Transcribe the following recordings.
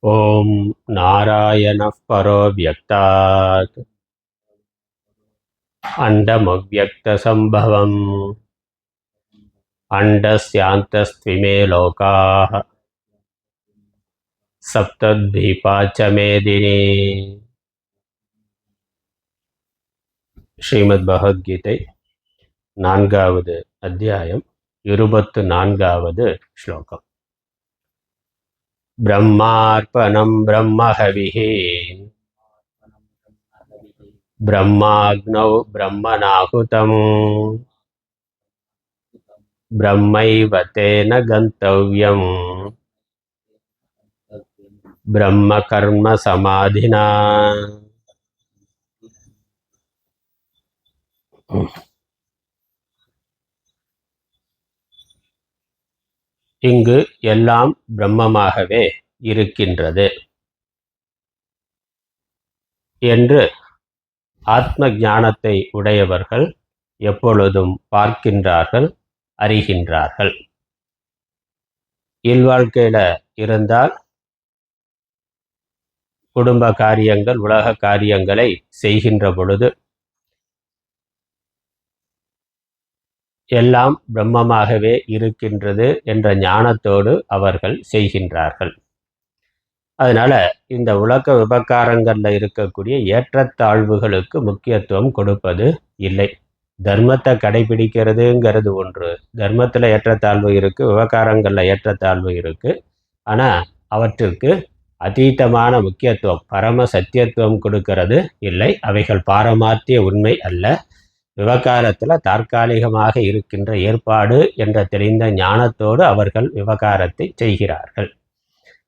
ॐ नारायणः परो व्यक्तात् अण्डमव्यक्तसम्भवम् अण्डस्यान्तस्त्विमे लोकाः सप्तद्वीपा च मेदिनी. ஸ்ரீமத் பகவத்கீதை 4வது அத்தியாயம் 24வது ஸ்லோகம். பிரம்மார்ப்பணம் பிரம்மஹவிः பிரம்மாக்னௌ பிரம்மணாஹுதம் பிரம்மைவ தேன கந்தவ்யம் பிரம்ம கர்ம சமாதினா. இங்கு எல்லாம் பிரம்மமாகவே இருக்கின்றது என்று ஆத்ம ஞானத்தை உடையவர்கள் எப்பொழுதும் பார்க்கின்றார்கள், அறிகின்றார்கள். இல்வாழ்க்கையில இருந்தால் குடும்ப காரியங்கள், உலக காரியங்களை செய்கின்ற பொழுது எல்லாம் பிரம்மமாகவே இருக்கின்றது என்ற ஞானத்தோடு அவர்கள் செய்கின்றார்கள். அதனால இந்த உலக விபகாரங்கள்ல இருக்கக்கூடிய ஏற்றத்தாழ்வுகளுக்கு முக்கியத்துவம் கொடுப்பது இல்லை. தர்மத்தை கடைபிடிக்கிறதுங்கிறது ஒன்று, தர்மத்தில் ஏற்றத்தாழ்வு இருக்கு, விவகாரங்களில் ஏற்றத்தாழ்வு இருக்கு. ஆனால் அவற்றுக்கு அதீதமான முக்கியத்துவம், பரம சத்தியத்துவம் கொடுக்கிறது இல்லை. அவைகள் பாரமார்த்திய உண்மை அல்ல. விவகாரத்தில் தற்காலிகமாக இருக்கின்ற ஏற்பாடு என்ற தெரிந்த ஞானத்தோடு அவர்கள் விவகாரத்தை செய்கிறார்கள்.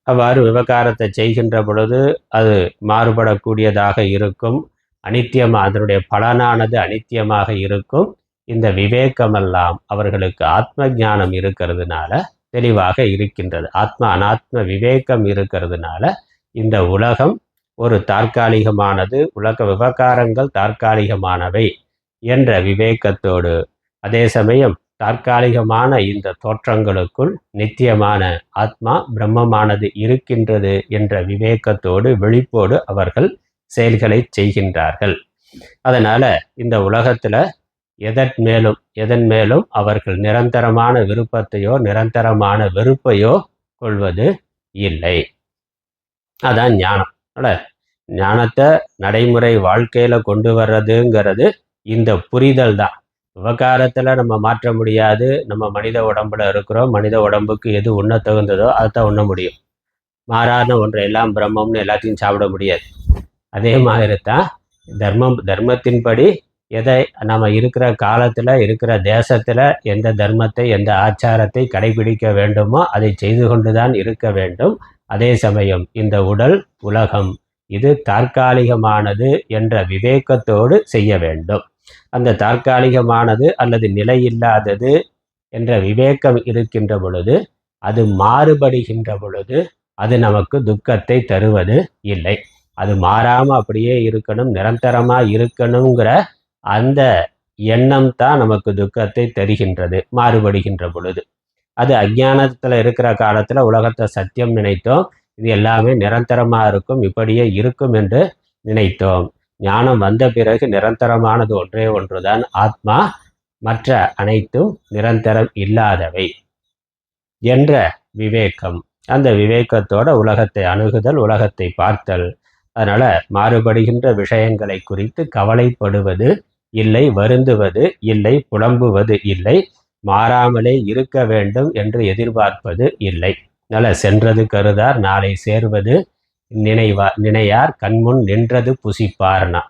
அவ்வாறு விவகாரத்தை செய்கின்ற பொழுது அது மாறுபடக்கூடியதாக இருக்கும், அனித்தியமாக, அதனுடைய பலனானது அனித்தியமாக இருக்கும். இந்த விவேகமெல்லாம் அவர்களுக்கு ஆத்ம ஞானம் இருக்கிறதுனால தெளிவாக இருக்கின்றது. ஆத்ம அனாத்ம விவேகம் இருக்கிறதுனால இந்த உலகம் ஒரு தற்காலிகமானது, உலக விவகாரங்கள் தற்காலிகமானவை என்ற விவேகத்தோடு, அதே சமயம் தற்காலிகமான இந்த தோற்றங்களுக்குள் நித்தியமான ஆத்மா பிரம்மமானது இருக்கின்றது என்ற விவேகத்தோடு, விழிப்போடு அவர்கள் செயல்களை செய்கின்றார்கள். அதனால இந்த உலகத்துல எதன் மேலும் அவர்கள் நிரந்தரமான விருப்பத்தையோ நிரந்தரமான வெறுப்பையோ கொள்வது இல்லை. அதான் ஞானம். ஞானத்தை நடைமுறை வாழ்க்கையில கொண்டு வர்றதுங்கிறது இந்த புரிதல் தான். விவகாரத்தில் நம்ம மாற்ற முடியாது. நம்ம மனித உடம்புல இருக்கிறோம், மனித உடம்புக்கு எது உண்ண தகுந்ததோ அதுதான் உண்ண முடியும். மாறான ஒன்றை எல்லாம் பிரம்மம்னு எல்லாத்தையும் சாப்பிட முடியாது. அதே மாதிரி தான் தர்மத்தின்படி எதை நம்ம இருக்கிற காலத்தில், இருக்கிற தேசத்தில் எந்த தர்மத்தை, எந்த ஆச்சாரத்தை கடைபிடிக்க வேண்டுமோ அதை செய்து கொண்டுதான் இருக்க வேண்டும். அதே சமயம் இந்த உடல், உலகம் இது தற்காலிகமானது என்ற விவேகத்தோடு செய்ய வேண்டும். அந்த தற்காலிகமானது அல்லது நிலையில்லாதது என்ற விவேகம் இருக்கின்ற பொழுது, அது மாறுபடுகின்ற பொழுது அது நமக்கு துக்கத்தை தருவது இல்லை. அது மாறாமல் அப்படியே இருக்கணும், நிரந்தரமாக இருக்கணுங்கிற அந்த எண்ணம் தான் நமக்கு துக்கத்தை தருகின்றது மாறுபடுகின்ற பொழுது. அது அஞ்ஞானத்தில் இருக்கிற காலத்தில் உலகத்தை சத்தியம் நினைத்தோம், இது எல்லாமே நிரந்தரமாக இருக்கும், இப்படியே இருக்கும் என்று நினைத்தோம். ஞானம் வந்த பிறகு நிரந்தரமானது ஒன்றே ஒன்றுதான் ஆத்மா, மற்ற அனைத்தும் நிரந்தரம் இல்லாதவை என்ற விவேகம். அந்த விவேகத்தோட உலகத்தை அணுகுதல், உலகத்தை பார்த்தல். அதனால மாறுபடுகின்ற விஷயங்களை குறித்து கவலைப்படுவது இல்லை, வருந்துவது இல்லை, புலம்புவது இல்லை, மாறாமலே இருக்க வேண்டும் என்று எதிர்பார்ப்பது இல்லை. அதனால சென்றது கருதார் நாளை சேர்வது நினையார் கண்முன் நின்றது புசிப்பார்னா.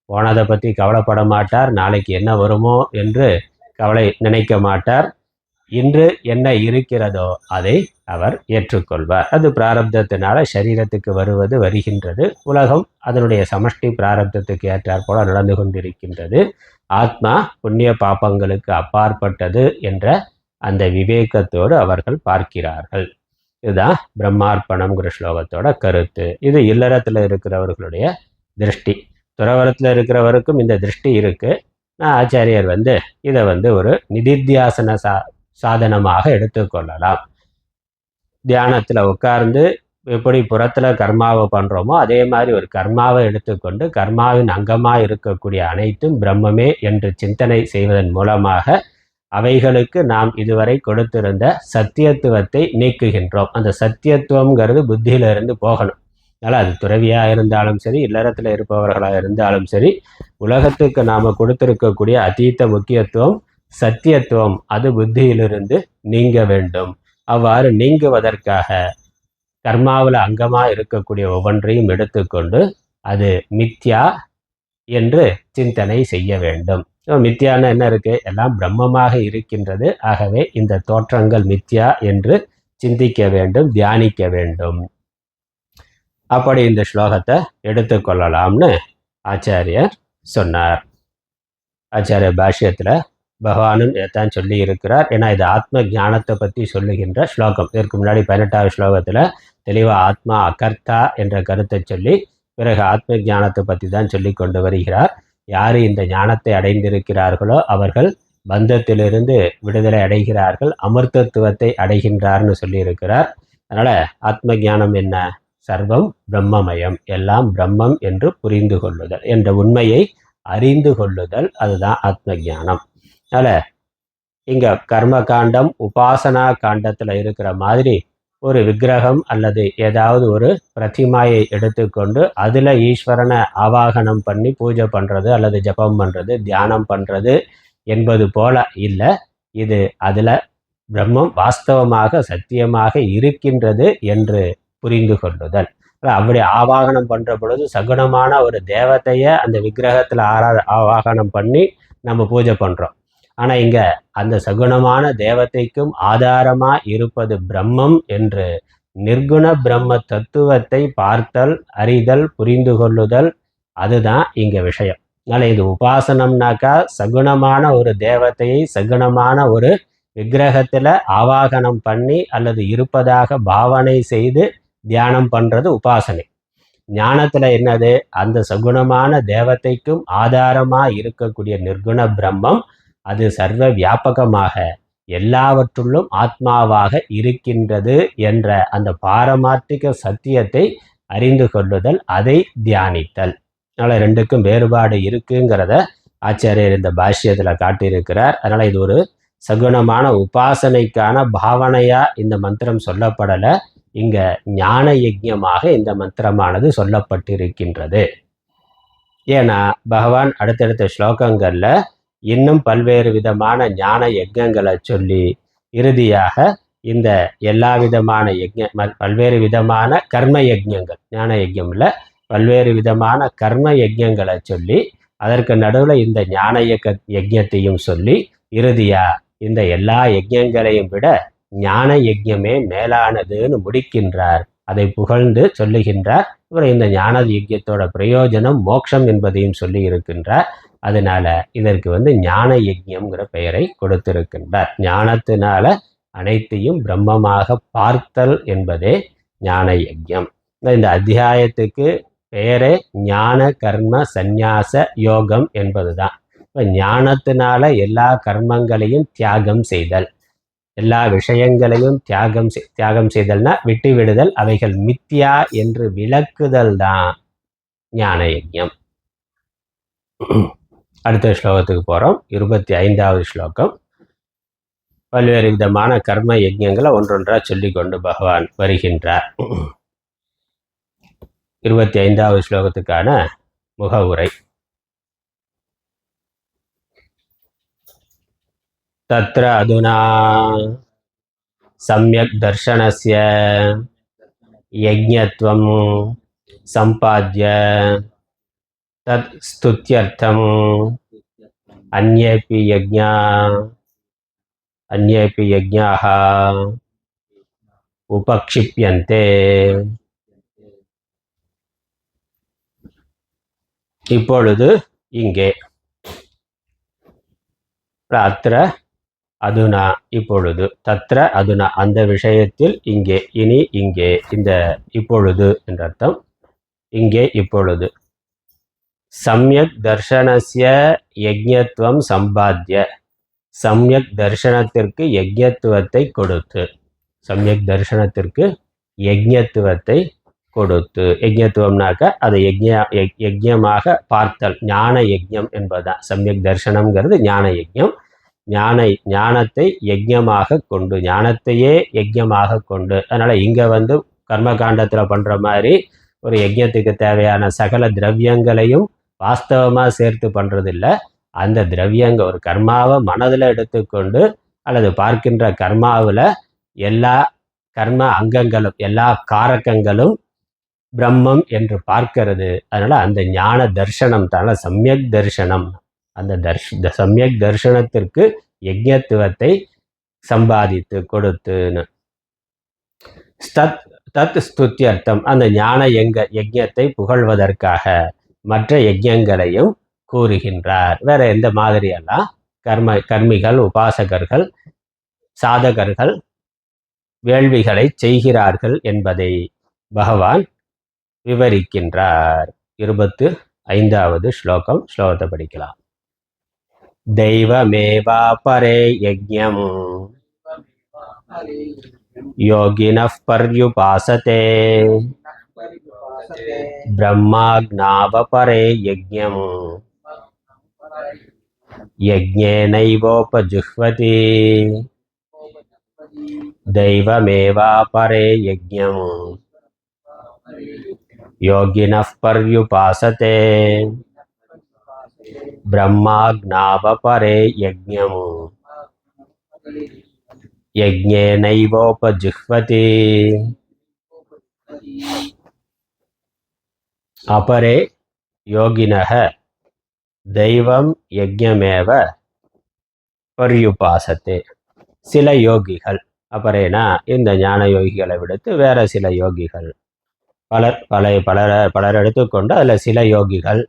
போனதை பற்றி கவலைப்பட மாட்டார், நாளைக்கு என்ன வருமோ என்று நினைக்க மாட்டார். இன்று என்ன இருக்கிறதோ அதை அவர் ஏற்றுக்கொள்வார். அது பிராரப்தத்தினால சரீரத்துக்கு வருகின்றது. உலகம் அதனுடைய சமஷ்டி பிராரப்தத்துக்கு ஏற்றாற் போல நடந்து கொண்டிருக்கின்றது. ஆத்மா புண்ணிய பாப்பங்களுக்கு அப்பாற்பட்டது என்ற அந்த விவேகத்தோடு அவர்கள் பார்க்கிறார்கள். இதுதான் பிரம்மார்ப்பணம்ங்கிற ஸ்லோகத்தோட கருத்து. இது இல்லறத்தில் இருக்கிறவர்களுடைய திருஷ்டி. துறவரத்தில் இருக்கிறவருக்கும் இந்த திருஷ்டி இருக்கு. ஆச்சாரியர் இதை ஒரு நிதித்தியாசன சாதனமாக எடுத்துக்கொள்ளலாம். தியானத்தில் உட்கார்ந்து எப்படி புறத்தில் கர்மாவை பண்ணுறோமோ அதே மாதிரி ஒரு கர்மாவை எடுத்துக்கொண்டு கர்மாவின் அங்கமாக இருக்கக்கூடிய அனைத்தும் பிரம்மமே என்று சிந்தனை செய்வதன் மூலமாக அவைகளுக்கு நாம் இதுவரை கொடுத்திருந்த சத்தியத்துவத்தை நீக்குகின்றோம். அந்த சத்தியத்துவங்கிறது புத்தியிலிருந்து போகணும். அதனால் அது துறவியாக இருந்தாலும் சரி, இல்லறத்தில் இருப்பவர்களாக இருந்தாலும் சரி, உலகத்துக்கு நாம் கொடுத்திருக்கக்கூடிய அதீத முக்கியத்துவம் சத்தியத்துவம் அது புத்தியிலிருந்து நீங்க வேண்டும். அவ்வாறு நீங்குவதற்காக கர்மாவில் அங்கமாக இருக்கக்கூடிய ஒவ்வொன்றையும் எடுத்துக்கொண்டு அது மித்யா என்று சிந்தனை செய்ய வேண்டும். மித்யான்னு என்ன இருக்கு? எல்லாம் பிரம்மமாக இருக்கின்றது. ஆகவே இந்த தோற்றங்கள் மித்யா என்று சிந்திக்க வேண்டும், தியானிக்க வேண்டும். அப்படி இந்த ஸ்லோகத்தை எடுத்துக்கொள்ளலாம்னு ஆச்சாரியர் சொன்னார். ஆச்சாரிய பாஷ்யத்தில் பகவானும் இதைத்தான் சொல்லி இருக்கிறார். ஏன்னா இது ஆத்ம ஞானத்தை பற்றி சொல்லுகின்ற ஸ்லோகம். இதற்கு முன்னாடி 18வது ஸ்லோகத்தில் தெளிவாக ஆத்மா அகர்த்தா என்ற கருத்தை சொல்லி பிறகு ஆத்ம ஞானத்தை பற்றி தான் சொல்லி கொண்டு வருகிறார். யார் இந்த ஞானத்தை அடைந்திருக்கிறார்களோ அவர்கள் பந்தத்திலிருந்து விடுதலை அடைகிறார்கள், அமிர்தத்துவத்தை அடைகின்றார்னு சொல்லியிருக்கிறார். அதனால் ஆத்ம ஞானம் என்ன? சர்வம் பிரம்மமயம், எல்லாம் பிரம்மம் என்று புரிந்து கொள்ளுதல் என்ற உண்மையை அறிந்து கொள்ளுதல், அதுதான் ஆத்ம ஞானம். அதனால் இங்கே கர்ம காண்டம் உபாசனா காண்டத்தில் இருக்கிற மாதிரி ஒரு விக்கிரகம் அல்லது ஏதாவது ஒரு பிரதிமாயை எடுத்துக்கொண்டு அதில் ஈஸ்வரனை ஆவாகனம் பண்ணி பூஜை பண்ணுறது அல்லது ஜபம் பண்ணுறது தியானம் பண்ணுறது என்பது போல இல்லை. இது அதில் பிரம்மம் வாஸ்தவமாக சத்தியமாக இருக்கின்றது என்று புரிந்து கொள்ளுதல். அப்படி ஆவாகனம் பண்ணுற பொழுது சகுனமான ஒரு தேவத்தையை அந்த விக்கிரகத்தில் ஆவாகனம் பண்ணி நம்ம பூஜை பண்ணுறோம். ஆனால் இங்கே அந்த சகுனமான தேவதைக்கும் ஆதாரமாக இருப்பது பிரம்மம் என்று நிர்குண பிரம்ம தத்துவத்தை பார்த்தல், அறிதல், புரிந்து கொள்ளுதல், அதுதான் இங்கே விஷயம். அதனால் இது உபாசனம்னாக்கா சகுனமான ஒரு தேவதையை சகுனமான ஒரு விக்கிரகத்தில் ஆவாகனம் பண்ணி அல்லது இருப்பதாக பாவனை செய்து தியானம் பண்ணுறது உபாசனை. ஞானத்தில் என்னது? அந்த சகுணமான தேவதைக்கும் ஆதாரமாக இருக்கக்கூடிய நிர்குண பிரம்மம் அது சர்வ வியாபகமாக எல்லாவற்றுள்ளும் ஆத்மாவாக இருக்கின்றது என்ற அந்த பாரமார்த்திக சத்தியத்தை அறிந்து கொள்ளுதல், அதை தியானித்தல். அதனால் ரெண்டுக்கும் வேறுபாடு இருக்குங்கிறத ஆச்சாரியர் இந்த பாஷ்யத்தில் காட்டியிருக்கிறார். அதனால் இது ஒரு சகுணமான உபாசனைக்கான பாவனையாக இந்த மந்திரம் சொல்லப்படலை. இங்கே ஞான யஜ்ஞமாக இந்த மந்திரமானது சொல்லப்பட்டிருக்கின்றது. ஏன்னா பகவான் அடுத்தடுத்த ஸ்லோகங்களில் இன்னும் பல்வேறு விதமான ஞான யஜ்ஞங்களை சொல்லி இறுதியாக இந்த எல்லா விதமான பல்வேறு விதமான கர்ம யஜ்ஞங்கள், ஞான யஜ்ஞம்ல பல்வேறு விதமான கர்ம யஜ்ஞங்களை சொல்லி அதற்கு நடுவில் இந்த ஞான யஜ்ஞத்தையும் சொல்லி இறுதியா இந்த எல்லா யஜ்ஞங்களையும் விட ஞான யஜ்ஞமே மேலானதுன்னு முடிக்கின்றார். அதை புகழ்ந்து சொல்லுகின்றார். அப்புறம் இந்த ஞான யஜ்ஞத்தோட பிரயோஜனம் மோட்சம் என்பதையும் சொல்லி இருக்கின்றார். அதனால இதற்கு ஞான யஜ்ஞம்ங்கிற பெயரை கொடுத்திருக்கின்றார். ஞானத்தினால அனைத்தையும் பிரம்மமாக பார்த்தல் என்பதே ஞான யஜ்ஞம். இந்த அத்தியாயத்துக்கு பெயரே ஞான கர்ம சந்நியாச யோகம் என்பதுதான். இப்போ ஞானத்தினால எல்லா கர்மங்களையும் தியாகம் செய்தல், எல்லா விஷயங்களையும் தியாகம் செய்தல்னா விட்டு விடுதல், அவைகள் மித்யா என்று விளக்குதல் தான் ஞான யஜ்ஞம். அடுத்த ஸ்லோகத்துக்கு போகிறோம். 25வது ஸ்லோகம். பல்வேறு விதமான கர்ம யஜ்ஞங்களை ஒன்றொன்றா சொல்லிக்கொண்டு பகவான் வருகின்றார். 25வது ஸ்லோகத்துக்கான முகவுரை. தத்ர அதுனா சம்யக் தர்ஷனஸ்ய யஜ்ஞத்வம் சம்பாத்ய தத் ஸ்துத்யர்த்தம் அன்யேபி யஜ்ஞாः உபக்ஷிப்யந்தே. இப்பொழுது இங்கே அத்திர அதுனா இப்பொழுது, தத்ர அதுனா அந்த விஷயத்தில், இங்கே இனி, இங்கே இந்த இப்பொழுது என்ற அர்த்தம். இங்கே இப்பொழுது. சம்யக் தர்ஷனஸ்ய யஜ்ஞத்வம் சம்பாத்ய, சம்யக் தர்ஷனத்திற்கு யஜ்ஞத்துவத்தை கொடுத்து, சம்யக் தர்ஷனத்திற்கு யஜ்ஞத்துவத்தை கொடுத்து, யஜ்ஞத்துவம்னாக்க அதை யஜ்ஞமாக பார்த்தல், ஞான யஜ்ஞம் என்பதுதான். சமயக் தர்சனம்ங்கிறது ஞான யஜ்ஞம். ஞானத்தை யஜ்ஞமாக கொண்டு, ஞானத்தையே யஜ்ஞமாக கொண்டு. அதனால் இங்கே கர்மகாண்டத்தில் பண்ணுற மாதிரி ஒரு யஜ்ஞத்துக்கு தேவையான சகல திரவியங்களையும் வாஸ்தவமாக சேர்த்து பண்ணுறதில்ல. அந்த திரவியங்கள் ஒரு கர்மாவை மனதில் எடுத்துக்கொண்டு அல்லது பார்க்கின்ற கர்மாவில் எல்லா கர்ம அங்கங்களும் எல்லா காரகங்களும் பிரம்மம் என்று பார்க்கிறது. அதனால் அந்த ஞான தர்சனம் தான சமயக் தர்சனம். அந்த சமயக் தர்சனத்திற்கு யஜ்ஞத்துவத்தை சம்பாதித்து கொடுத்துன்னு தத் ஸ்துத்தியர்த்தம், அந்த ஞான யஜ்ஞத்தை புகழ்வதற்காக மற்ற யஜ்ஞங்களையும் கூறுகின்றார். வேற எந்த மாதிரியெல்லாம் கர்மிகள், உபாசகர்கள், சாதகர்கள் வேள்விகளை செய்கிறார்கள் என்பதை பகவான் விவரிக்கின்றார். 25வது ஸ்லோகம். ஸ்லோகத்தை படிக்கலாம். தெய்வமேவா பரே யஜ்ஞம் யோகினः பர்யுபாசதே பிரம்மாக்னாவபரே யஜ்ஞம் யஜ்ஞேனைவோபஜுஹ்வதி தெய்வமேவாபரே யஜ்ஞம் யோகினः பர்யுபாசதே பிரம்மாக்னாவபரே யஜ்ஞம் யஜ்ஞேனைவோபஜுஹ்வதி. அபரே யோகினः தெய்வம் யஜ்ஞமேவ பர்யுபாசத்தே. சில யோகிகள், அபரேனா இந்த ஞான யோகிகளை விடுத்து வேற சில யோகிகள், பலர் எடுத்துக்கொண்டு அதில் சில யோகிகள்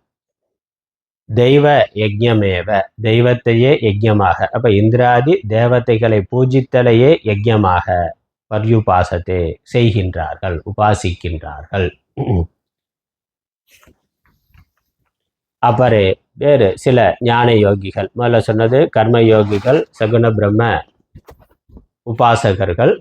தெய்வ யஜ்ஞமேவ, தெய்வத்தையே யஜ்ஞமாக, அப்போ இந்திராதி தேவதைகளை பூஜித்தலையே யஜ்ஞமாக பர்யுபாசத்தே செய்கின்றார்கள், உபாசிக்கின்றார்கள். அபரே வேறு சில ஞான யோகிகள், முதல்ல சொன்னது கர்ம யோகிகள், சகுண பிரம்ம உபாசகர்கள்.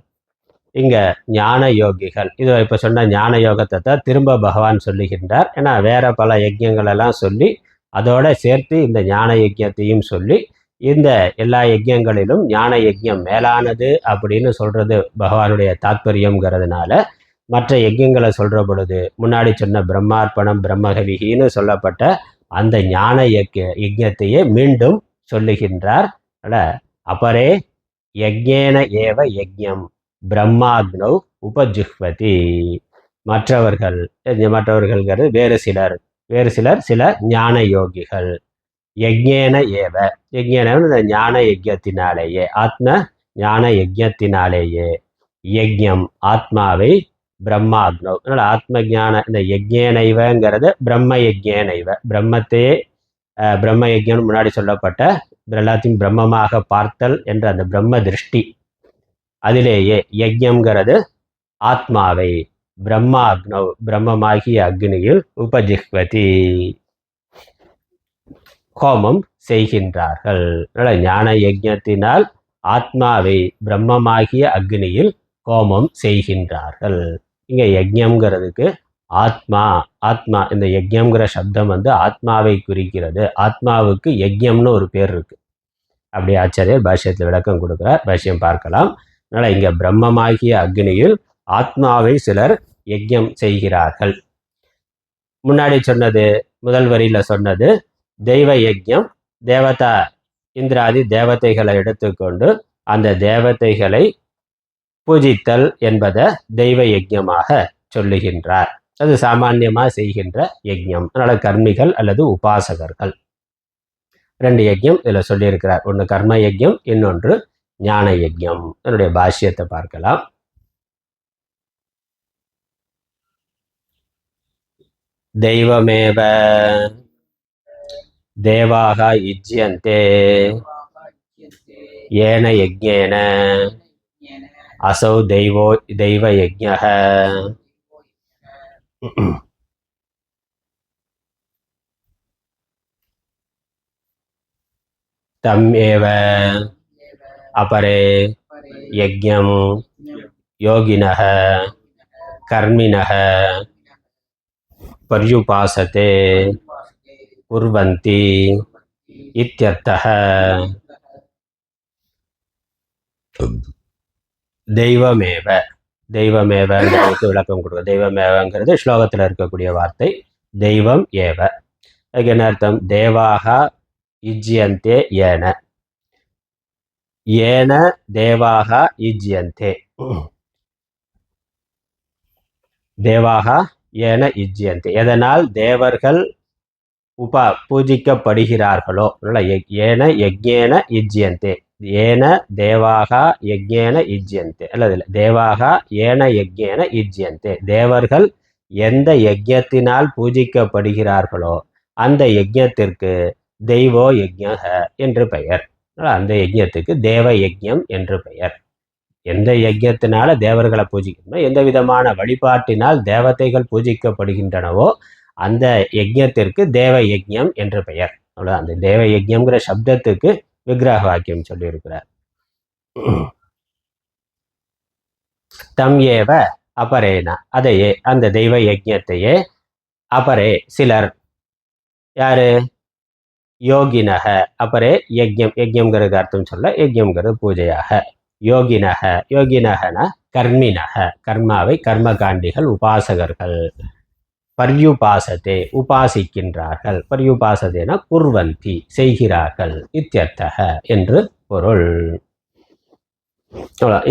இங்க ஞான யோகிகள், இது இப்போ சொன்ன ஞான யோகத்தை தான் திரும்ப பகவான் சொல்லுகின்றார். ஏன்னா வேற பல யஜ்ஞங்கள் எல்லாம் சொல்லி அதோட சேர்த்து இந்த ஞான யஜ்ஞத்தையும் சொல்லி, இந்த எல்லா யஜ்ஞங்களிலும் ஞான யஜ்ஞம் மேலானது அப்படின்னு சொல்றது பகவானுடைய தாத்பரியம்ங்கிறதுனால மற்ற யஜ்ஞங்களை சொல்ற பொழுது முன்னாடி சொன்ன பிரம்மார்ப்பணம், பிரம்மகவிகின்னு சொல்லப்பட்ட அந்த ஞான யஜ்ஞத்தையே மீண்டும் சொல்லுகின்றார். அபரே யஜ்ஞேன ஏவ யஜ்ஞம் பிரம்மாக்னௌ உபஜுஹ்வதி. மற்றவர்கள்ங்கிறது வேறு சிலர் சில ஞான யோகிகள். யஜ்ஞேன ஏவ, யஜ்ஞேன ஞான யஜ்ஞத்தினாலேயே, ஆத்ம ஞான யஜ்ஞத்தினாலேயே, யஜ்ஞம் ஆத்மாவை பிரம்மாக்னௌ, அதனால் ஆத்ம ஞான இந்த யஜ்ஞேனைவங்கிறது பிரம்ம யஜ்ஞேனைவ, பிரம்மத்தையே பிரம்ம யஜ்ஞம் முன்னாடி சொல்லப்பட்ட எல்லாத்தையும் பிரம்மமாக பார்த்தல் என்ற அந்த பிரம்ம திருஷ்டி, அதிலேயே யஜ்ஞம்ங்கிறது ஆத்மாவை பிரம்மாக்னௌ, பிரம்மமாகிய அக்னியில் உபஜிஹ்வதி ஹோமம் செய்கின்றார்கள். ஞான யஜ்ஞத்தினால் ஆத்மாவை பிரம்மமாகிய அக்னியில் ஹோமம் செய்கின்றார்கள். இங்கே யஜ்ஞம்ங்கிறதுக்கு ஆத்மா, இந்த யஜ்ஞம்ங்கிற சப்தம் ஆத்மாவை குறிக்கிறது. ஆத்மாவுக்கு யஜ்ஞம்னு ஒரு பேர் இருக்கு. அப்படி ஆச்சாரியர் பாஷ்யத்தில் விளக்கம் கொடுக்கிறார். பாஷ்யம் பார்க்கலாம். அதனால் இங்கே பிரம்மமாகிய அக்னியில் ஆத்மாவை சிலர் யஜ்ஞம் செய்கிறார்கள். முன்னாடி சொன்னது, முதல் வரியில் சொன்னது தெய்வ யஜ்ஞம், தேவதா இந்திராதி தேவதைகளை எடுத்துக்கொண்டு அந்த தேவதைகளை பூஜித்தல் என்பதை தெய்வ யஜ்ஞமாக சொல்லுகின்றார். அது சாமான்யமாக செய்கின்ற யஜ்ஞம். அதனால் கர்மிகள் அல்லது உபாசகர்கள். 2 யஜ்ஞம் இதில் சொல்லியிருக்கிறார். ஒன்று கர்ம யஜ்ஞம், இன்னொன்று ஞான யஜ்ஞம். அதனுடைய பாஷ்யத்தை பார்க்கலாம். தெய்வமேவ தேவாக யுஜ்யந்தே ஏன யஜ்ஞேன அசௌ தெய்வ யஜ்ஞः தம் ஏவ அபரே யஜ்ஞம் யோகினः கர்மிணः பர்யுபாசதே குர்வந்தி இத்யர்த்தः. தெய்வமேவ, தெய்வமேவங்கிறதுக்கு விளக்கம் கொடுக்க. தெய்வமேவங்கிறது ஸ்லோகத்தில் இருக்கக்கூடிய வார்த்தை. தெய்வம் ஏவ, அதுக்கு என்ன அர்த்தம்? தேவாக யுஜ்யந்தே ஏன, ஏன தேவாக யுஜ்யந்தே, தேவாக ஏன யுஜ்யந்தே, எதனால் தேவர்கள் பூஜிக்கப்படுகிறார்களோ. ஏன யஜ்ஞேன யுஜ்யந்தே, ஏன தேவாக யஜ்ஞேன யுஜ்யந்தே, அல்லது தேவாக ஏன யஜ்ஞேன யுஜ்யந்தே, தேவர்கள் எந்த யஜ்ஞத்தினால் பூஜிக்கப்படுகிறார்களோ அந்த யஜ்ஞத்திற்கு தெய்வோ யஜ்ஞக என்று பெயர். அந்த யஜ்ஞத்துக்கு தேவ யஜ்ஞம் என்று பெயர். எந்த யஜ்ஞத்தினால தேவர்களை பூஜிக்கணும், எந்த விதமான வழிபாட்டினால் தேவதைகள் பூஜிக்கப்படுகின்றனவோ அந்த யஜ்ஞத்திற்கு தேவ யஜ்ஞம் என்று பெயர். அவ்வளோ, அந்த தேவ யஜ்ஞம்ங்கிற சப்தத்துக்கு விக்கிரக வாக்கியம் சொல்லியிருக்கிறார். தம் ஏவ அபரேன, அதையே அந்த தெய்வ யஜ்ஞத்தையே அபரே சிலர், யாரு? யோகினக, அபரே யஜ்ஞம், யஜ்ஞம்ங்கிறது அர்த்தம் சொல்ல, யஜ்ஞம்ங்கிறது பூஜையாக. யோகினக, யோகினகன கர்மினக, கர்மாவை கர்மகாண்டிகள், உபாசகர்கள். பர்யுபாசத்தே, உபாசிக்கின்றார்கள். பர்யுபாசத்தேன குர்வந்தி, செய்கிறார்கள். இத்யர்த்தக என்று பொருள்.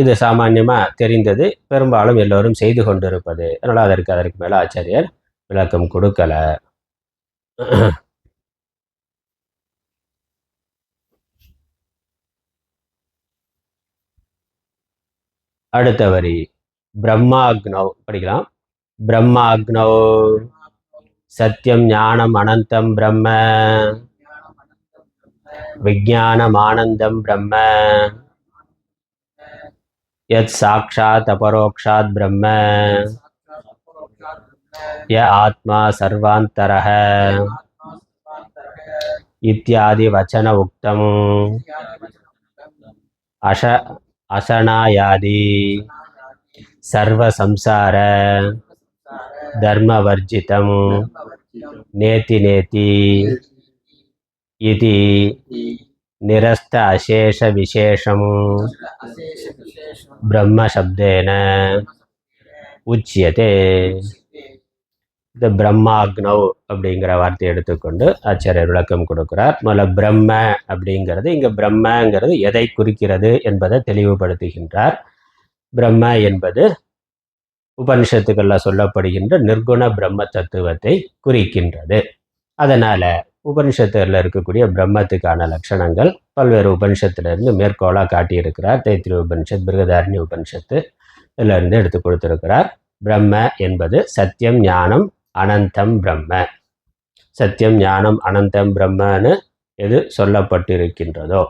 இது சாமான்யமாக தெரிந்தது, பெரும்பாலும் எல்லோரும் செய்து கொண்டிருப்பது. அதனால் அதற்கு மேலே ஆச்சாரியர் விளக்கம் கொடுக்கல. அடுத்த வரி பிரம்மாக்னவ் படிக்கலாம். பிரம்மாக்னவ் சத்தியம் ஞானம் அனந்தம் பிரம்ம, விஜானம் ஆனந்தம் பிரம்ம, யத் சாக்ஷாத் அபரோக்ஷாத் பிரம்ம, ய ஆத்மா சர்வாந்தரஹ இத்யாதி வச்சன உக்தம் அசனாயாதி சர்வ சம்சார தர்மவர்ஜிதம் நேதி நேதி இதி நிரஸ்த அசேஷ விசேஷம் பிரம்ம சப்தேன உச்சியதே. இந்த பிரம்மாக்னவ் அப்படிங்கிற வார்த்தையை எடுத்துக்கொண்டு ஆச்சாரியர் விளக்கம் கொடுக்கிறார். முதல்ல பிரம்ம அப்படிங்கிறது, இங்கே பிரம்மங்கிறது எதை குறிக்கிறது என்பதை தெளிவுபடுத்துகின்றார். பிரம்ம என்பது உபனிஷத்துக்களில் சொல்லப்படுகின்ற நிர்குண பிரம்ம தத்துவத்தை குறிக்கின்றது. அதனால் உபனிஷத்தில் இருக்கக்கூடிய பிரம்மத்துக்கான லட்சணங்கள் பல்வேறு உபனிஷத்திலிருந்து மேற்கோளாக காட்டியிருக்கிறார். தைத்திரிய உபனிஷத், பிருகதாரண்ய உபனிஷத்து இதிலிருந்து எடுத்து கொடுத்திருக்கிறார். பிரம்ம என்பது சத்தியம் ஞானம் அனந்தம் பிரம்ம. சத்தியம் ஞானம் அனந்தம் பிரம்மன்னு எது சொல்லப்பட்டிருக்கின்றதோ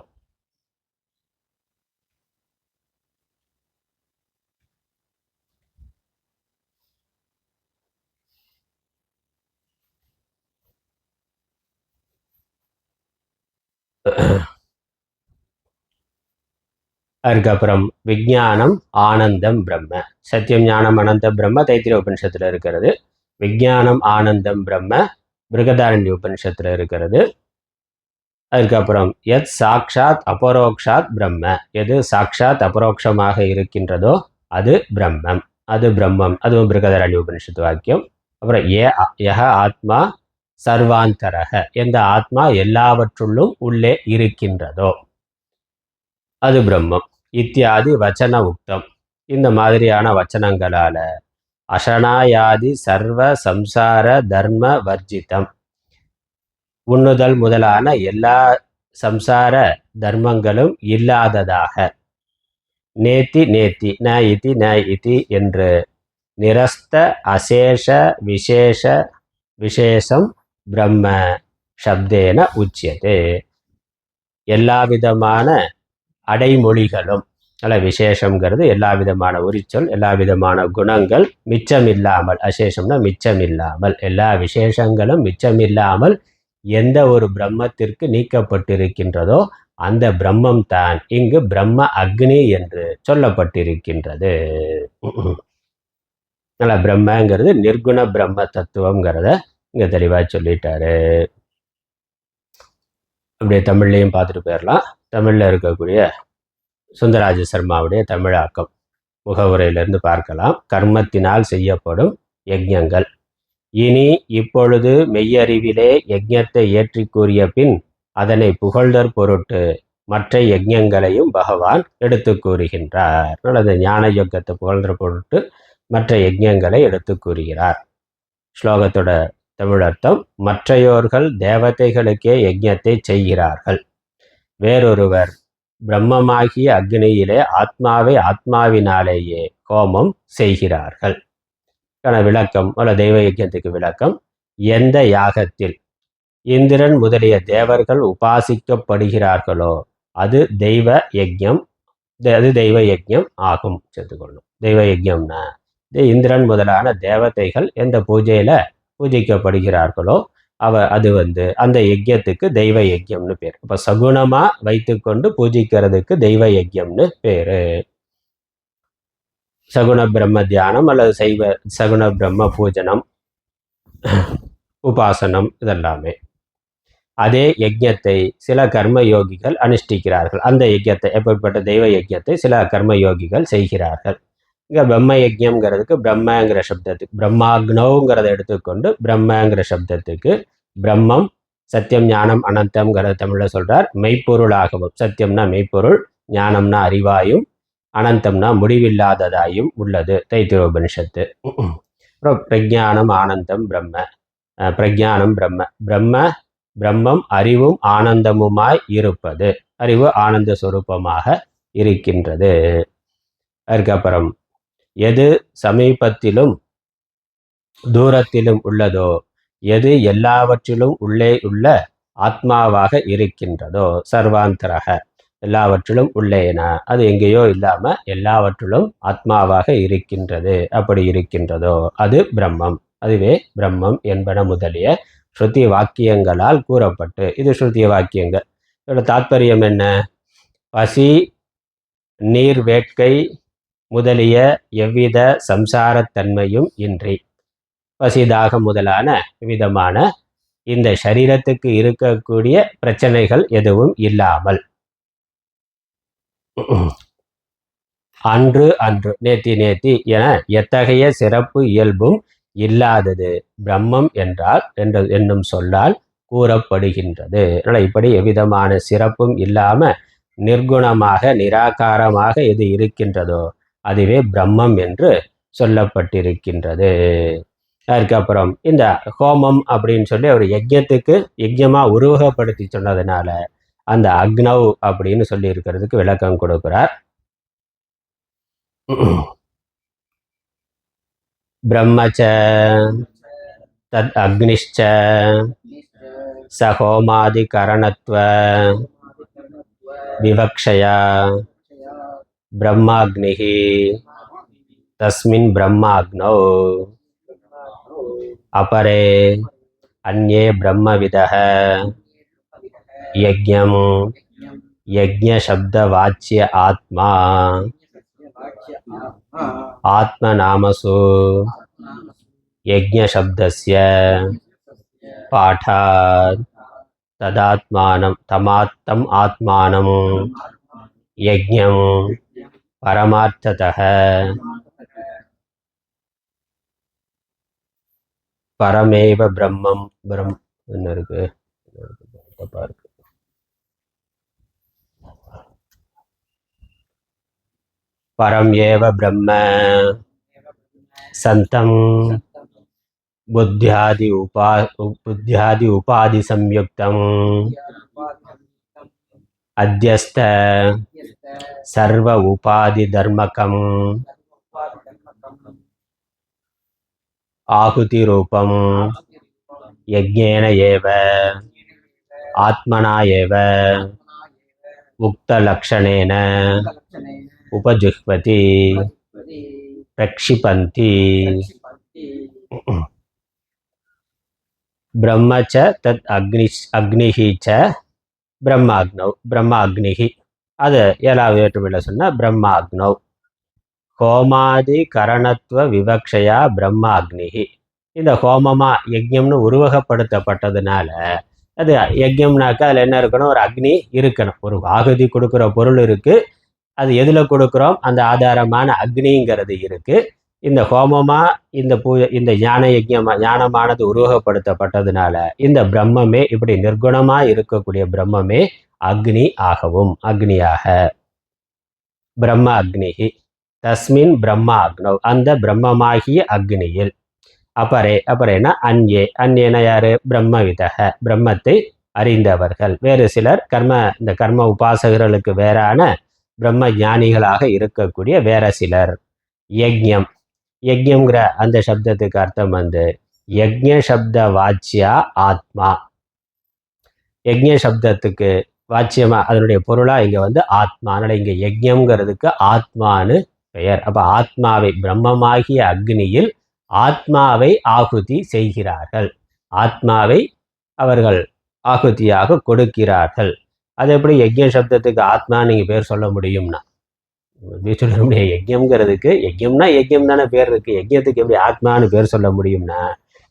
அதுக்கப்புறம் விஜானம் ஆனந்தம் பிரம்ம. சத்தியம் ஞானம் அனந்தம் பிரம்ம தைத்திரிய உபனிஷத்தில் இருக்கிறது. விஜானம் ஆனந்தம் பிரம்ம பிருகதாரண்ய உபனிஷத்தில் இருக்கிறது. அதுக்கப்புறம் எத் சாக்ஷாத் அபரோக்ஷாத் பிரம்ம, எது சாக்ஷாத் அபரோக்ஷமாக இருக்கின்றதோ அது பிரம்மம், அது பிரம்மம், அதுவும் பிருகதாரண்ய உபனிஷத்து வாக்கியம். அப்புறம் யஹ ஆத்மா சர்வாந்தரக, எந்த ஆத்மா எல்லாவற்றுள்ளும் உள்ளே இருக்கின்றதோ அது பிரம்மம். இத்தியாதி வச்சன உக்தம், இந்த மாதிரியான வச்சனங்களால அசனாயாதி சர்வ சம்சார தர்ம வர்ஜிதம், உண்ணுதல் முதலான எல்லா சம்சார தர்மங்களும் இல்லாததாக, நேத்தி நேத்தி ந இதி ந இதி என்று நிரஸ்த அசேஷ விசேஷ விசேஷம் பிரம்ம சப்தேன உச்சியதே. எல்லா விதமான அடைமொழிகளும், அல்ல விசேஷங்கிறது எல்லா விதமான உரிச்சொல், எல்லா விதமான குணங்கள் மிச்சமில்லாமல், அசேஷம்னா மிச்சமில்லாமல், எல்லா விசேஷங்களும் மிச்சமில்லாமல் எந்த ஒரு பிரம்மத்திற்கு நீக்கப்பட்டிருக்கின்றதோ அந்த பிரம்மம் தான் இங்கு பிரம்ம அக்னி என்று சொல்லப்பட்டிருக்கின்றது. அதனால் பிரம்மங்கிறது நிர்குண பிரம்ம தத்துவங்கிறத இங்கே தெளிவாக சொல்லிட்டாரு. அப்படியே தமிழ்லையும் பார்த்துட்டு போயிடலாம். தமிழில் இருக்கக்கூடிய சுந்தரராஜ சர்மாவுடைய தமிழாக்கம் முகவுரையிலிருந்து பார்க்கலாம். கர்மத்தினால் செய்யப்படும் யஜ்ஞங்கள். இனி இப்பொழுது மெய்யறிவிலே யஜ்ஞத்தை ஏற்றி கூறிய பின் அதனை புகழ்தற் பொருட்டு மற்ற யஜ்ஞங்களையும் பகவான் எடுத்து கூறுகின்றார். அல்லது ஞான யஜ்ஞத்தை புகழ்தற் பொருட்டு மற்ற யஜ்ஞங்களை எடுத்து கூறுகிறார். ஸ்லோகத்தோட தமிழர்த்தம்: மற்றையோர்கள் தேவதைகளுக்கே யஜ்ஞத்தை செய்கிறார்கள். வேறொருவர் பிரம்மமாகிய அக்னியிலே ஆத்மாவை ஆத்மாவினாலேயே ஹோமம் செய்கிறார்கள். விளக்கம் அல்ல தெய்வ யஜ்ஞத்துக்கு விளக்கம்: எந்த யாகத்தில் இந்திரன் முதலிய தேவர்கள் உபாசிக்கப்படுகிறார்களோ அது தெய்வ யஜ்ஞம். அது தெய்வ யஜ்ஞம் ஆகும். சேர்த்துக்கொள்ளணும். தெய்வ யஜ்ஞம்னா இந்திரன் முதலான தேவதைகள் எந்த பூஜையில பூஜிக்கப்படுகிறார்களோ அது அந்த யஜ்ஞத்துக்கு தெய்வ யஜ்ஞம்னு பேர். இப்போ சகுணமா வைத்துக்கொண்டு பூஜிக்கிறதுக்கு தெய்வ யஜ்ஞம்னு பேரு. சகுண பிரம்ம தியானம் அல்லது சகுண பிரம்ம பூஜனம், உபாசனம், இதெல்லாமே. அதே யஜ்ஞத்தை சில கர்மயோகிகள் அனுஷ்டிக்கிறார்கள். அந்த யஜ்ஞத்தை, எப்படிப்பட்ட தெய்வ யஜ்ஞத்தை சில கர்மயோகிகள் செய்கிறார்கள். இங்கே பிரம்ம யஜ்ஞங்கிறதுக்கு பிரம்மங்கிற சப்தத்துக்கு, பிரம்மாக்னோங்கிறத எடுத்துக்கொண்டு பிரம்மங்கிற சப்தத்துக்கு பிரம்மம் சத்தியம் ஞானம் அனந்தம்ங்கிறத தமிழில் சொல்கிறார். மெய்ப்பொருளாகவும், சத்தியம்னா மெய்ப்பொருள், ஞானம்னா அறிவாயும், அனந்தம்னா முடிவில்லாததாயும் உள்ளது தைத்திரோபனிஷத்து. அப்புறம் பிரஜானம் ஆனந்தம் பிரம்ம, பிரஜானம் பிரம்ம பிரம்மம் அறிவும் ஆனந்தமுமாய் இருப்பது. அறிவு ஆனந்த சுரூபமாக இருக்கின்றது. அதுக்கப்புறம் எது சமீபத்திலும் தூரத்திலும் உள்ளதோ, எது எல்லாவற்றிலும் உள்ளே உள்ள ஆத்மாவாக இருக்கின்றதோ, சர்வாந்தரக, எல்லாவற்றிலும் உள்ளேனா அது எங்கேயோ இல்லாம எல்லாவற்றிலும் ஆத்மாவாக இருக்கின்றது. அப்படி இருக்கின்றதோ அது பிரம்மம். அதுவே பிரம்மம் என்பன முதலிய ஸ்ருதி வாக்கியங்களால் கூறப்பட்டு, இது ஸ்ருதி வாக்கியங்கள். இதோட தாத்பரியம் என்ன? பசி, நீர், வேட்கை முதலிய எவ்வித சம்சாரத்தன்மையும் இன்றி, பசிதாகம் முதலான விதமான இந்த சரீரத்துக்கு இருக்கக்கூடிய பிரச்சனைகள் எதுவும் இல்லாமல், அன்று அன்று நேத்தி என எத்தகைய சிறப்பு இயல்பும் இல்லாதது பிரம்மம் என்றால் என்னும் சொல்லால் கூறப்படுகின்றது. அதனால் இப்படி எவ்விதமான சிறப்பும் இல்லாம நிர்குணமாக நிராகாரமாக எது இருக்கின்றதோ அதுவே பிரம்மம் என்று சொல்லப்பட்டிருக்கின்றது. அதுக்கப்புறம் இந்த ஹோமம் அப்படின்னு சொல்லி ஒரு யஜ்ஞத்துக்கு யஜ்ஞமா உருவகப்படுத்தி சொன்னதுனால அந்த அக்னவ் அப்படின்னு சொல்லி இருக்கிறதுக்கு விளக்கம் கொடுக்கிறார். பிரம்மச்ச தத் அக்னிஷ்ச சஹோமாதி கரணத்வ விவக்ஷயா பிரம்மாக்னிஹி தஸ்மின் பிரம்மாக்னௌ அபரே அன்யே பிரம்மவிதः யஜ்ஞம் யஜ்ஞசப்தவாச்ய ஆத்மா ஆத்மநாமசு யஜ்ஞசப்தஸ்ய பாடாத் ததாத்மானம் தம் ஆத்மானம் யஜ்ஞம் பரமார்த்ததः பரமேவ பிரம்மம். என்ன இருக்கு? பரம் ஏவ பிரம்ம சந்தம் புத்தியாதி உபாதி சம்யுக்தம் அத்யஸ்த சர்வ உபாதி தர்மகம் ஆகுதி ரூபம் யஜ்ஞேன ஏவ ஆத்மனா ஏவ உக்த லக்ஷணேன உபஜுஹ்வதி பிரக்ஷிபந்தி. பிரம்மச்ச தத் அக்னிஹி ச பிரம்மாக்னௌ. பிரம்மாக்னிஹி அது 7வது வேற்றுமையில் சொன்னால் பிரம்மாக்னௌ. ஹோமாதி கரணத்துவ விவக்ஷையா பிரம்மாக்னிகி. இந்த ஹோமமா யஜ்யம்னு உருவகப்படுத்தப்பட்டதுனால அது யஜ்யம்னாக்கா அதில் என்ன இருக்கணும், ஒரு அக்னி இருக்கணும். ஒரு ஆகுதி கொடுக்குற பொருள் இருக்கு, அது எதில் கொடுக்குறோம், அந்த ஆதாரமான அக்னிங்கிறது இருக்கு. இந்த ஹோமமா இந்த இந்த ஞான யஜ்யமா ஞானமானது உருவகப்படுத்தப்பட்டதுனால இந்த பிரம்மமே, இப்படி நிர்குணமா இருக்கக்கூடிய பிரம்மமே அக்னி ஆகவும், அக்னியாக பிரம்ம அக்னிகி தஸ்மின் பிரம்மா அக்னவ், அந்த பிரம்மமாகிய அக்னியில். அப்புறேனா அந்யே, அந்யேன யாரு, பிரம்மவிதக, பிரம்மத்தை அறிந்தவர்கள். வேறு சிலர் இந்த கர்ம உபாசகர்களுக்கு வேறான பிரம்ம ஞானிகளாக இருக்கக்கூடிய வேற சிலர். யஜ்யம், யஜ்யம்ங்கிற அந்த சப்தத்துக்கு அர்த்தம் யஜ்ய சப்த வாச்சியா ஆத்மா. யஜ்ய சப்தத்துக்கு வாச்சியமா அதனுடைய பொருளா இங்க ஆத்மா. அதனால இங்க யஜ்யம்ங்கிறதுக்கு ஆத்மானு பெயர். அப்ப ஆத்மாவை, பிரம்மமாகிய அக்னியில் ஆத்மாவை ஆகுதி செய்கிறார்கள். ஆத்மாவை அவர்கள் ஆகுதியாக கொடுக்கிறார்கள். அது எப்படி யஜ்ய சப்தத்துக்கு ஆத்மா நீங்க பேர் சொல்ல முடியும்னா, சொல்ல முடியாது. யஜ்யம்ங்கிறதுக்கு யஜ்யம்னா யஜ்யம் தானே பேர் இருக்கு, யஜ்யத்துக்கு எப்படி ஆத்மானு பேர் சொல்ல முடியும்னா,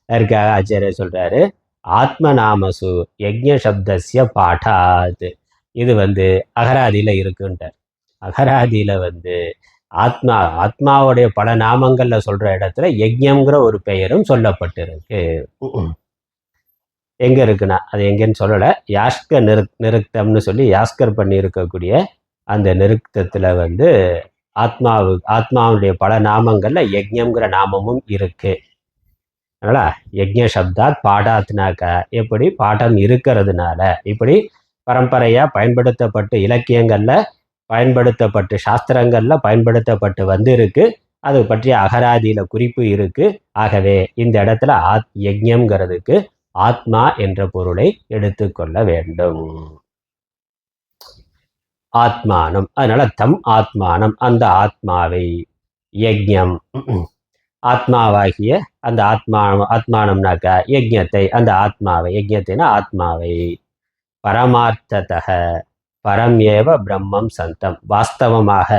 அதற்காக ஆச்சாரியர் சொல்றாரு, ஆத்ம நாமசு யஜ்ய சப்தஸ்ய பாடாத். இது அகராதியில இருக்குன்ட்டார். அகராதியில ஆத்மாவுடைய பல நாமங்கள்ல சொல்ற இடத்துல யஜ்யம்ங்கிற ஒரு பெயரும் சொல்லப்பட்டிருக்கு. எங்க இருக்குன்னா அது எங்கன்னு சொல்லல. யாஸ்க நிருக்தம்னு சொல்லி யாஸ்கர் பண்ணி இருக்கக்கூடிய அந்த நிருக்தத்துல ஆத்மாவுடைய பல நாமங்கள்ல யஜ்யம்ங்கிற நாமமும் இருக்கு. அதனால யஜ்ய சப்தாத் பாடாத்னாக்க எப்படி பாடம் இருக்கிறதுனால, இப்படி பரம்பரையா பயன்படுத்தப்பட்டு இலக்கியங்கள்ல பயன்படுத்தப்பட்டு சாஸ்திரங்கள்ல பயன்படுத்தப்பட்டு இருக்கு. அது பற்றிய அகராதியில குறிப்பு இருக்கு. ஆகவே இந்த இடத்துல யஜ்யம்ங்கிறதுக்கு ஆத்மா என்ற பொருளை எடுத்துக்கொள்ள வேண்டும். ஆத்மானம், அதனால தம் ஆத்மானம், அந்த ஆத்மாவை, யஜ்யம் ஆத்மாவாகிய அந்த ஆத்மானம்னாக்கா யஜ்யத்தை, அந்த ஆத்மாவை, யஜ்யத்தைனா ஆத்மாவை, பரமார்த்ததக பரம் ஏவ பிரம்மம் சந்தம், வாஸ்தவமாக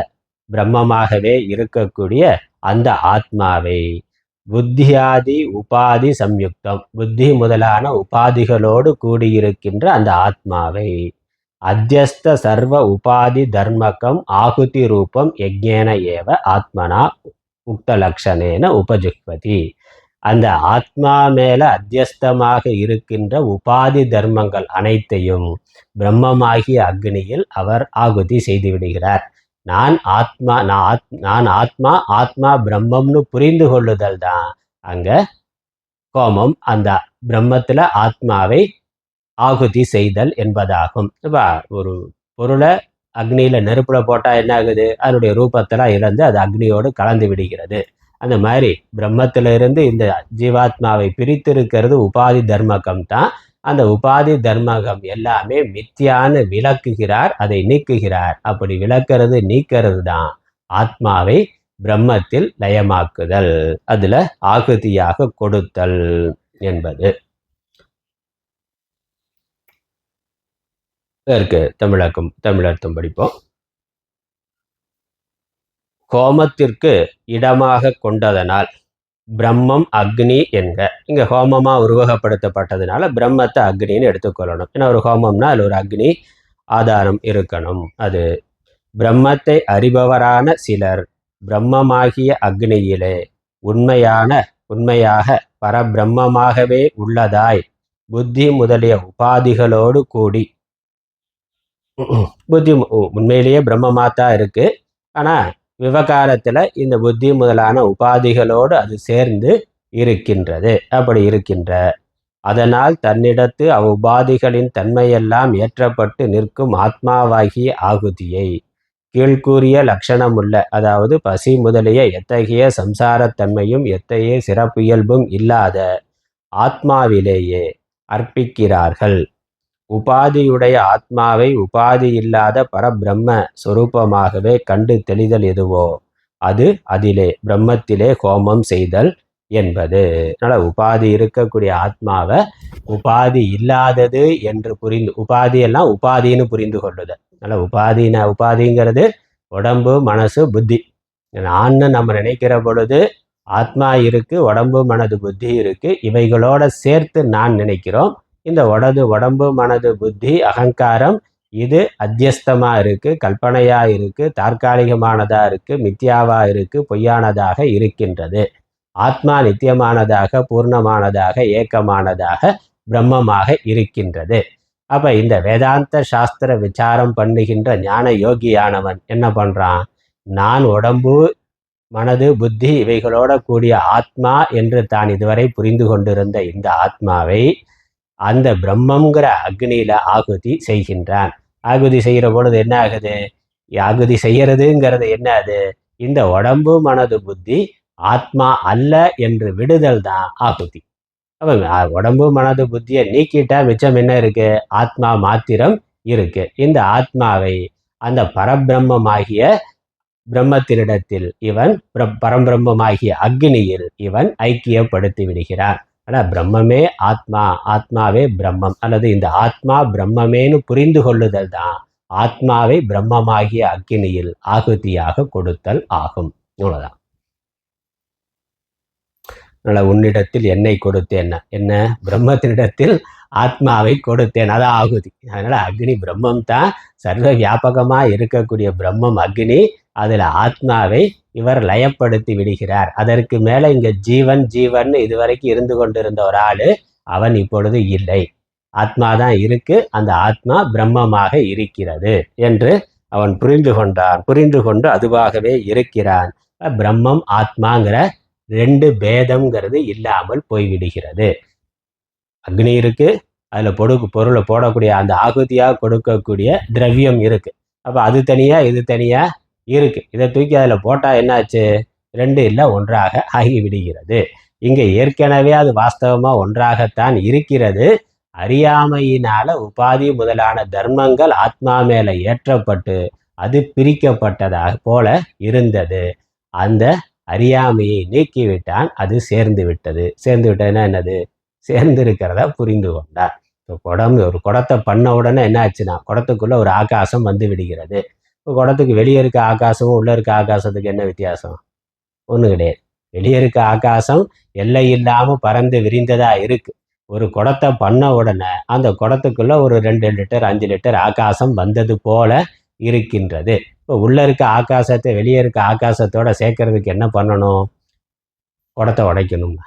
பிரம்மமாகவே இருக்கக்கூடிய அந்த ஆத்மாவை, புத்தியாதி உபாதி சம்யுக்தம், புத்தி முதலான உபாதிகளோடு கூடியிருக்கின்ற அந்த ஆத்மாவை, அத்தியஸ்த சர்வ உபாதி தர்மகம் ஆகுதி ரூபம் யஜ்ஞேன ஏவ ஆத்மனா உக்த லக்ஷணேன உபஜுக்வதி, அந்த ஆத்மா மேல அத்தியஸ்தமாக இருக்கின்ற உபாதி தர்மங்கள் அனைத்தையும் பிரம்மமாகிய அக்னியில் அவர் ஆகுதி செய்து விடுகிறார். நான் ஆத்மா, ஆத்மா பிரம்மம்னு புரிந்து கொள்ளுதல் தான் அங்க கோமம், அந்த பிரம்மத்துல ஆத்மாவை ஆகுதி செய்தல் என்பதாகும். ஒரு பொருளை அக்னியில நெருப்புல போட்டா என்ன ஆகுது, அதனுடைய ரூபத்தெல்லாம் இழந்து அது அக்னியோடு கலந்து விடுகிறது. அந்த மாதிரி பிரம்மத்திலிருந்து இந்த ஜீவாத்மாவை பிரித்திருக்கிறது உபாதி தர்மகம் தான். அந்த உபாதி தர்மகம் எல்லாமே மித்தியான்னு விளக்குகிறார், அதை நீக்குகிறார். அப்படி விளக்கிறது நீக்கிறது தான் ஆத்மாவை பிரம்மத்தில் லயமாக்குதல், அதுல ஆகுதியாக கொடுத்தல் என்பது. இதற்கு தமிழர்த்தம் படிப்போம். ஹோமத்திற்கு இடமாக கொண்டதனால் பிரம்மம் அக்னி என்க. இங்க ஹோமமா உருவகப்படுத்தப்பட்டதுனால பிரம்மத்தை அக்னின்னு எடுத்துக்கொள்ளணும். ஏன்னா ஒரு ஹோமம்னா அதில் ஒரு அக்னி ஆதாரம் இருக்கணும். அது பிரம்மத்தை அறிபவரான சிலர் பிரம்மமாகிய அக்னியிலே உண்மையாக பரபிரம்மமாகவே உள்ளதாய் புத்தி முதலிய உபாதிகளோடு கூடி, புத்தி உண்மையிலேயே பிரம்மமாத்தான் இருக்கு, ஆனா விவகாரத்துல இந்த புத்தி முதலான உபாதிகளோடு அது சேர்ந்து இருக்கின்றது. அப்படி இருக்கின்ற அதனால் தன்னிடத்து அவ்வுபாதிகளின் தன்மையெல்லாம் ஏற்றப்பட்டு நிற்கும் ஆத்மாவாகிய ஆகுதியை கீழ்கூறிய லட்சணமுள்ள, அதாவது பசி முதலிய எத்தகைய சம்சாரத்தன்மையும் எத்தகைய சிறப்பியல்பும் இல்லாத ஆத்மாவிலேயே அர்ப்பிக்கிறார்கள். உபாதியுடைய ஆத்மாவை உபாதி இல்லாத பரபிரம்ம சொரூபமாகவே கண்டு தெளிதல் எதுவோ அது அதிலே பிரம்மத்திலே ஹோமம் செய்தல் என்பது. அதனால் உபாதி இருக்கக்கூடிய ஆத்மாவை உபாதி இல்லாதது என்று உபாதியெல்லாம் உபாதின்னு புரிந்து கொள்ளுதல். அதனால் உபாதிங்கிறது உடம்பு, மனசு, புத்தி, நான்னு நம்ம நினைக்கிற பொழுது ஆத்மா இருக்கு, உடம்பு மனது புத்தி இருக்கு, இவைகளோட சேர்த்து நான் நினைக்கிறோம். இந்த உடம்பு மனது புத்தி அகங்காரம் இது அத்தியஸ்தமா இருக்கு, கல்பனையா இருக்கு, தற்காலிகமானதா இருக்கு, மித்யாவா இருக்கு, பொய்யானதாக இருக்கின்றது. ஆத்மா நித்தியமானதாக, பூர்ணமானதாக, ஏக்கமானதாக, பிரம்மமாக இருக்கின்றது. அப்ப இந்த வேதாந்த சாஸ்திர விசாரம் பண்ணுகின்ற ஞான யோகியானவன் என்ன பண்றான்? நான் உடம்பு மனது புத்தி இவைகளோட கூடிய ஆத்மா என்று தான் இதுவரை புரிந்து கொண்டிருந்த இந்த ஆத்மாவை அந்த பிரம்மங்கிற அக்னியில ஆகுதி செய்கின்றான். ஆகுதி செய்கிற பொழுது என்ன ஆகுது? ஆகுதி செய்யறதுங்கிறது என்ன? அது இந்த உடம்பு மனது புத்தி ஆத்மா அல்ல என்று விடுதல் தான் ஆகுதி. அப்ப உடம்பு மனது புத்தியை நீக்கிட்டா மிச்சம் என்ன இருக்கு? ஆத்மா மாத்திரம் இருக்கு. இந்த ஆத்மாவை அந்த பரபிரம்மமாகிய பிரம்மத்தினிடத்தில் இவன் பரம்பிரம்மமாகிய அக்னியில் இவன் ஐக்கியப்படுத்தி விடுகிறான். ஆனா பிரம்மமே ஆத்மா, ஆத்மாவே பிரம்மம், அல்லது இந்த ஆத்மா பிரம்மமேனு புரிந்து கொள்ளுதல் தான் ஆத்மாவை பிரம்மமாகிய அக்னியில் ஆகுதியாக கொடுத்தல் ஆகும். இவ்வளவுதான். அதனால உன்னிடத்தில் என்னை கொடுத்தேன், என்ன பிரம்மத்தினிடத்தில் ஆத்மாவை கொடுத்தேன், அதான் ஆகுதி. அதனால அக்னி பிரம்மம் தான், சர்வ வியாபகமா இருக்கக்கூடிய பிரம்மம் அக்னி. அதுல ஆத்மாவை இவர் லயப்படுத்தி விடுகிறார். அதற்கு மேல இங்க ஜீவன் ஜீவன் இதுவரைக்கும் இருந்து கொண்டிருந்த ஒரு ஆளு அவன் இப்பொழுது இல்லை, ஆத்மாதான் இருக்கு, அந்த ஆத்மா பிரம்மமாக இருக்கிறது என்று அவன் புரிந்து கொண்டான். புரிந்து கொண்டு அதுவாகவே இருக்கிறான். பிரம்மம் ஆத்மாங்கிற ரெண்டு பேதம்ங்கிறது இல்லாமல் போய்விடுகிறது. அக்னி இருக்கு, அதுல பொருளை போடக்கூடிய அந்த ஆகுதியாக கொடுக்கக்கூடிய திரவியம் இருக்கு. அப்ப அது தனியா இது தனியா இருக்கு. இதை தூக்கி அதுல போட்டா என்னாச்சு? ரெண்டு இல்லை ஒன்றாக ஆகிவிடுகிறது. இங்க ஏற்கனவே அது வாஸ்தவமா ஒன்றாகத்தான் இருக்கிறது. அறியாமையினால உபாதி முதலான தர்மங்கள் ஆத்மா மேல ஏற்றப்பட்டு அது பிரிக்கப்பட்டதாக போல இருந்தது. அந்த அறியாமையை நீக்கிவிட்டான், அது சேர்ந்து விட்டது. சேர்ந்து விட்டதுன்னா என்னது? சேர்ந்து இருக்கிறதா புரிந்து கொண்டார். ஒரு குடத்தை பண்ண உடனே என்ன ஆச்சுன்னா குடத்துக்குள்ள ஒரு ஆகாசம் வந்து விடுகிறது. குடத்துக்கு வெளியே இருக்க ஆகாசமும் உள்ள இருக்க ஆகாசத்துக்கு என்ன வித்தியாசம்? ஒன்றும் கிடையாது. வெளியே இருக்க ஆகாசம் எல்லை இல்லாம பறந்து விரிந்ததா இருக்கு. ஒரு குடத்தை பண்ண உடனே அந்த குடத்துக்குள்ள ஒரு 2 லிட்டர் 5 லிட்டர் ஆகாசம் வந்தது போல இருக்கின்றது. இப்போ உள்ள இருக்க ஆகாசத்தை வெளியே இருக்க ஆகாசத்தோட சேர்க்கறதுக்கு என்ன பண்ணணும்? குடத்தை உடைக்கணும்.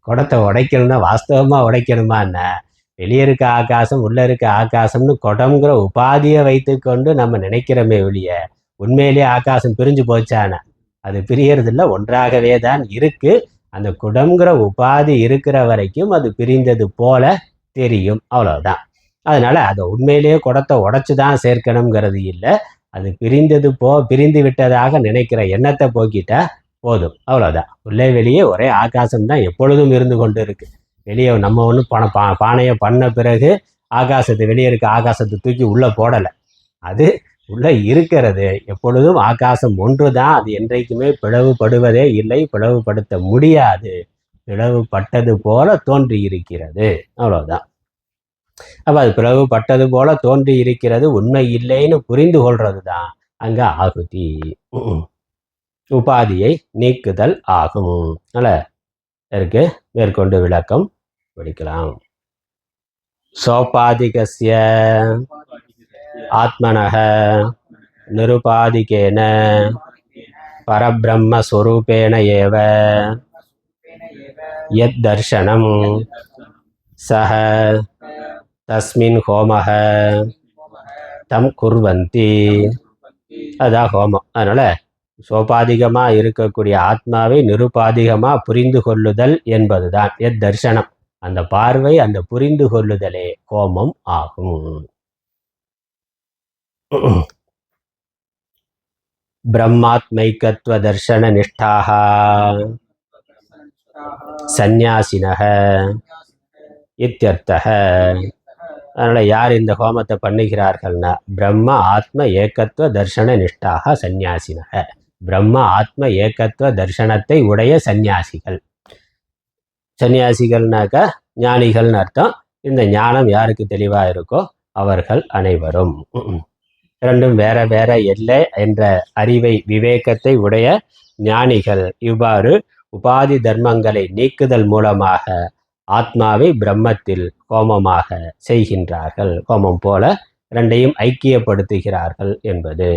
குடத்தை உடைக்கணும்னா வாஸ்தவமா உடைக்கணுமா என்ன? வெளியே இருக்க ஆகாசம் உள்ள இருக்க ஆகாசம்னு குடம்ங்கிற உபாதியை வைத்து கொண்டு நம்ம நினைக்கிறோமே வெளிய, உண்மையிலேயே ஆகாசம் பிரிஞ்சு போச்சான? அது பிரியறது இல்லை, ஒன்றாகவே தான் இருக்கு. அந்த குடம்ங்கிற உபாதி இருக்கிற வரைக்கும் அது பிரிந்தது போல தெரியும், அவ்வளவுதான். அதனால அதை உண்மையிலேயே குடத்தை உடைச்சுதான் சேர்க்கணுங்கிறது இல்லை. அது பிரிந்து விட்டதாக நினைக்கிற எண்ணத்தை போக்கிட்டா போதும், அவ்வளவுதான். உள்ளே வெளியே ஒரே ஆகாசம் தான் எப்பொழுதும் இருந்து கொண்டு இருக்கு. வெளியே நம்ம ஒன்றும் பானையை பண்ண பிறகு ஆகாசத்தை வெளியே இருக்க ஆகாசத்தை தூக்கி உள்ள போடலை. அது உள்ள இருக்கிறது. எப்பொழுதும் ஆகாசம் ஒன்று தான். அது என்றைக்குமே பிளவுபடுவதே இல்லை, பிளவுபடுத்த முடியாது. பிளவுபட்டது போல தோன்றி இருக்கிறது, அவ்வளவுதான். அப்ப அது பிளவுபட்டது போல தோன்றி இருக்கிறது உண்மை இல்லைன்னு புரிந்து கொள்றது தான் அங்க ஆகுதி. உபாதியை நீக்குதல் ஆகும். அதனால இதற்கு மேற்கொண்டு விளக்கம் படிக்கலாம். சோபாதிகஸ்ய ஆத்மனஹ நிருபாதிகேன பரபிரம்மஸ்வரூபேண ஏவ யத் தர்சனம் சஹ தஸ்மின் ஹோமஹ தம் குர்வந்தி. அதான் ஹோமம். அதனால சோபாதிகமா இருக்கக்கூடிய ஆத்மாவை நிருபாதிகமா புரிந்து கொள்ளுதல் என்பதுதான் எத் தர்சனம். அந்த பார்வை, அந்த புரிந்து கொள்ளுதலே ஹோமம் ஆகும். பிரம்மாத்மைக்கத்வ தர்சன நிஷ்டாஹ சந்நியாசினஹ இத்யர்த்தஹ. அதனால யார் இந்த ஹோமத்தை பண்ணுகிறார்கள்னா பிரம்ம ஆத்ம ஏகத்துவ தர்சன நிஷ்டாக சந்நியாசினக. பிரம்ம ஆத்ம ஏகத்துவ தர்சனத்தை உடைய சந்நியாசிகள். சந்நியாசிகள்னாக்கா ஞானிகள்னு அர்த்தம். இந்த ஞானம் யாருக்கு தெளிவா இருக்கோ அவர்கள் அனைவரும். இரண்டும் வேற வேற இல்லை என்ற அறிவை விவேகத்தை உடைய ஞானிகள் இவ்வாறு உபாதி தர்மங்களை நீக்குதல் மூலமாக ஆத்மாவை பிரம்மத்தில் கோமமாக செய்கின்றார்கள். கோமம் போல இரண்டையும் ஐக்கியப்படுத்துகிறார்கள் என்பது.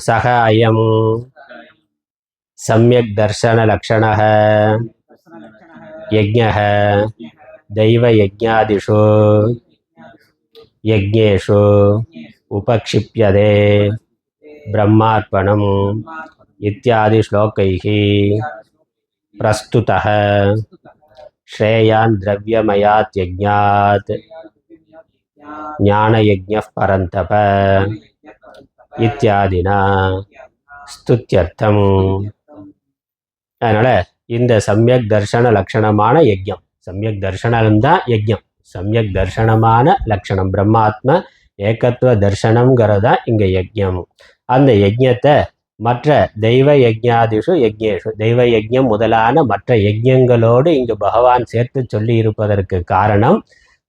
சக அயம் சம்யக் தர்சன லக்ஷணः யஜ்ஞः தெய்வ யஜ்ஞாதிஷு யஜ்ஞேஷு உபக்ஷிப்யதே பிரம்மார்ப்பணம் இத்யாதி ஸ்லோகைः பிரஸ்துதः ஸ்ரேயான் திரவ்யமயாத் யஜ்ஞாத் ஞானயஜ்ஞः பரந்தப இத்தியாதினா ஸ்துத்யர்த்தம். அதனால இந்த சம்யக் தர்சன லட்சணமான யஜ்ஞம், சம்யக் தர்சனம்தான் யஜ்ஞம், சம்யக் தர்சனமான லட்சணம் பிரம்மாத்ம ஏகத்துவ தர்சனம்ங்கிறது தான் இங்கே யஜ்ஞம். அந்த யஜ்ஞத்தை மற்ற தெய்வ யஜ்ஞாதிஷு யஜ்ஞேஷு, தெய்வ யஜ்ஞம் முதலான மற்ற யஜ்ஞங்களோடு இங்கு பகவான் சேர்த்து சொல்லி இருப்பதற்கு காரணம்,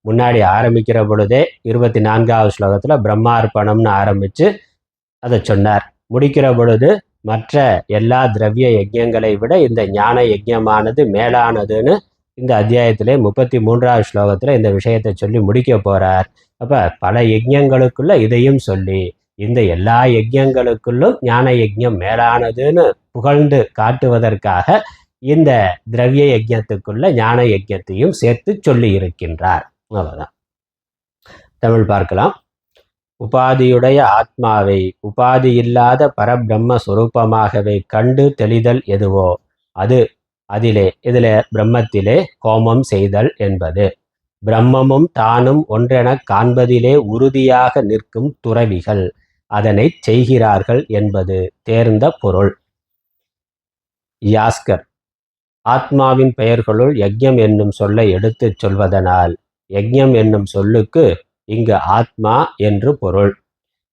முன்னாடி ஆரம்பிக்கிற பொழுதே 24வது ஸ்லோகத்தில் பிரம்மார்ப்பணம்னு ஆரம்பித்து அதை சொன்னார். முடிக்கிற பொழுது மற்ற எல்லா திரவிய யஜ்ஞங்களை விட இந்த ஞான யஜ்ஞமானது மேலானதுன்னு இந்த அத்தியாயத்திலே 33வது ஸ்லோகத்தில் இந்த விஷயத்தை சொல்லி முடிக்க போகிறார். அப்போ பல யஜ்ஞங்களுக்குள்ள இதையும் சொல்லி இந்த எல்லா யஜ்ஞங்களுக்குள்ளும் ஞான யஜ்ஞம் மேலானதுன்னு புகழ்ந்து காட்டுவதற்காக இந்த திரவிய யஜ்ஞத்துக்குள்ள ஞான யஜ்ஞத்தையும் சேர்த்து சொல்லி இருக்கின்றார். அவ்வளோதான். தமிழ் பார்க்கலாம். உபாதியுடைய ஆத்மாவை உபாதி இல்லாத பரபிரம்ம சுரூபமாகவே கண்டு தெளிதல் எதுவோ அது இதில் பிரம்மத்திலே கோமம் செய்தல் என்பது. பிரம்மமும் தானும் ஒன்றென காண்பதிலே உறுதியாக நிற்கும் துறவிகள் அதனை செய்கிறார்கள் என்பது தேர்ந்த பொருள். யாஸ்கர் ஆத்மாவின் பெயர்களுள் யஜ்ஞம் என்னும் சொல்லை எடுத்துச் சொல்வதனால் யஜ்ஞம் என்னும் சொல்லுக்கு இங்கு ஆத்மா என்று பொருள்.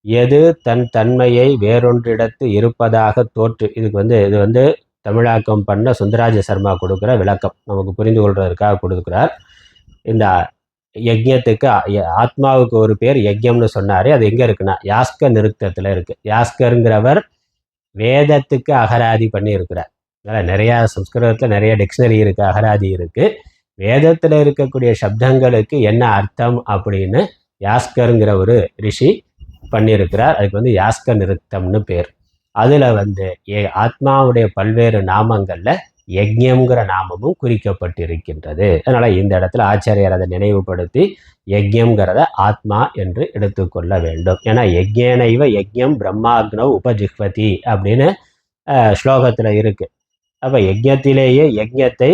எது தன் தன்மையை வேறொன்றிடத்து இருப்பதாக தோற்று, இது வந்து தமிழாக்கம் பண்ண சுந்தராஜ சர்மா கொடுக்குற விளக்கம், நமக்கு புரிந்து கொள்வதற்காக கொடுக்குறார். இந்த யஜ்ஞத்துக்கு ஆத்மாவுக்கு ஒரு பேர் யஜ்ஞம்னு சொன்னார். அது எங்கே இருக்குன்னா யாஸ்க நிருத்தத்தில் இருக்குது. யாஸ்கருங்கிறவர் வேதத்துக்கு அகராதி பண்ணி இருக்கிறார். அதனால் நிறையா சம்ஸ்கிருதத்தில் நிறைய டிக்ஷனரி இருக்குது, அகராதி இருக்குது. வேதத்தில் இருக்கக்கூடிய சப்தங்களுக்கு என்ன அர்த்தம் அப்படின்னு யாஸ்கருங்கிற ஒரு ரிஷி பண்ணியிருக்கிறார். அதுக்கு வந்து யாஸ்க நிருத்தம்னு பேர். அதில் வந்து ஆத்மாவுடைய பல்வேறு நாமங்களில் யஜ்ஞங்கிற நாமமும் குறிக்கப்பட்டிருக்கின்றது. அதனால் இந்த இடத்துல ஆச்சாரியர் அதை நினைவுபடுத்தி யஜ்ஞங்கிறத ஆத்மா என்று எடுத்துக்கொள்ள வேண்டும். ஏன்னா யஜ்ஞேனைவ யஜ்ஞம் பிரம்மாக்னவ் உபஜிஹ்வதி அப்படின்னு ஸ்லோகத்தில் இருக்குது. அப்போ யஜ்ஞத்திலேயே யஜ்ஞத்தை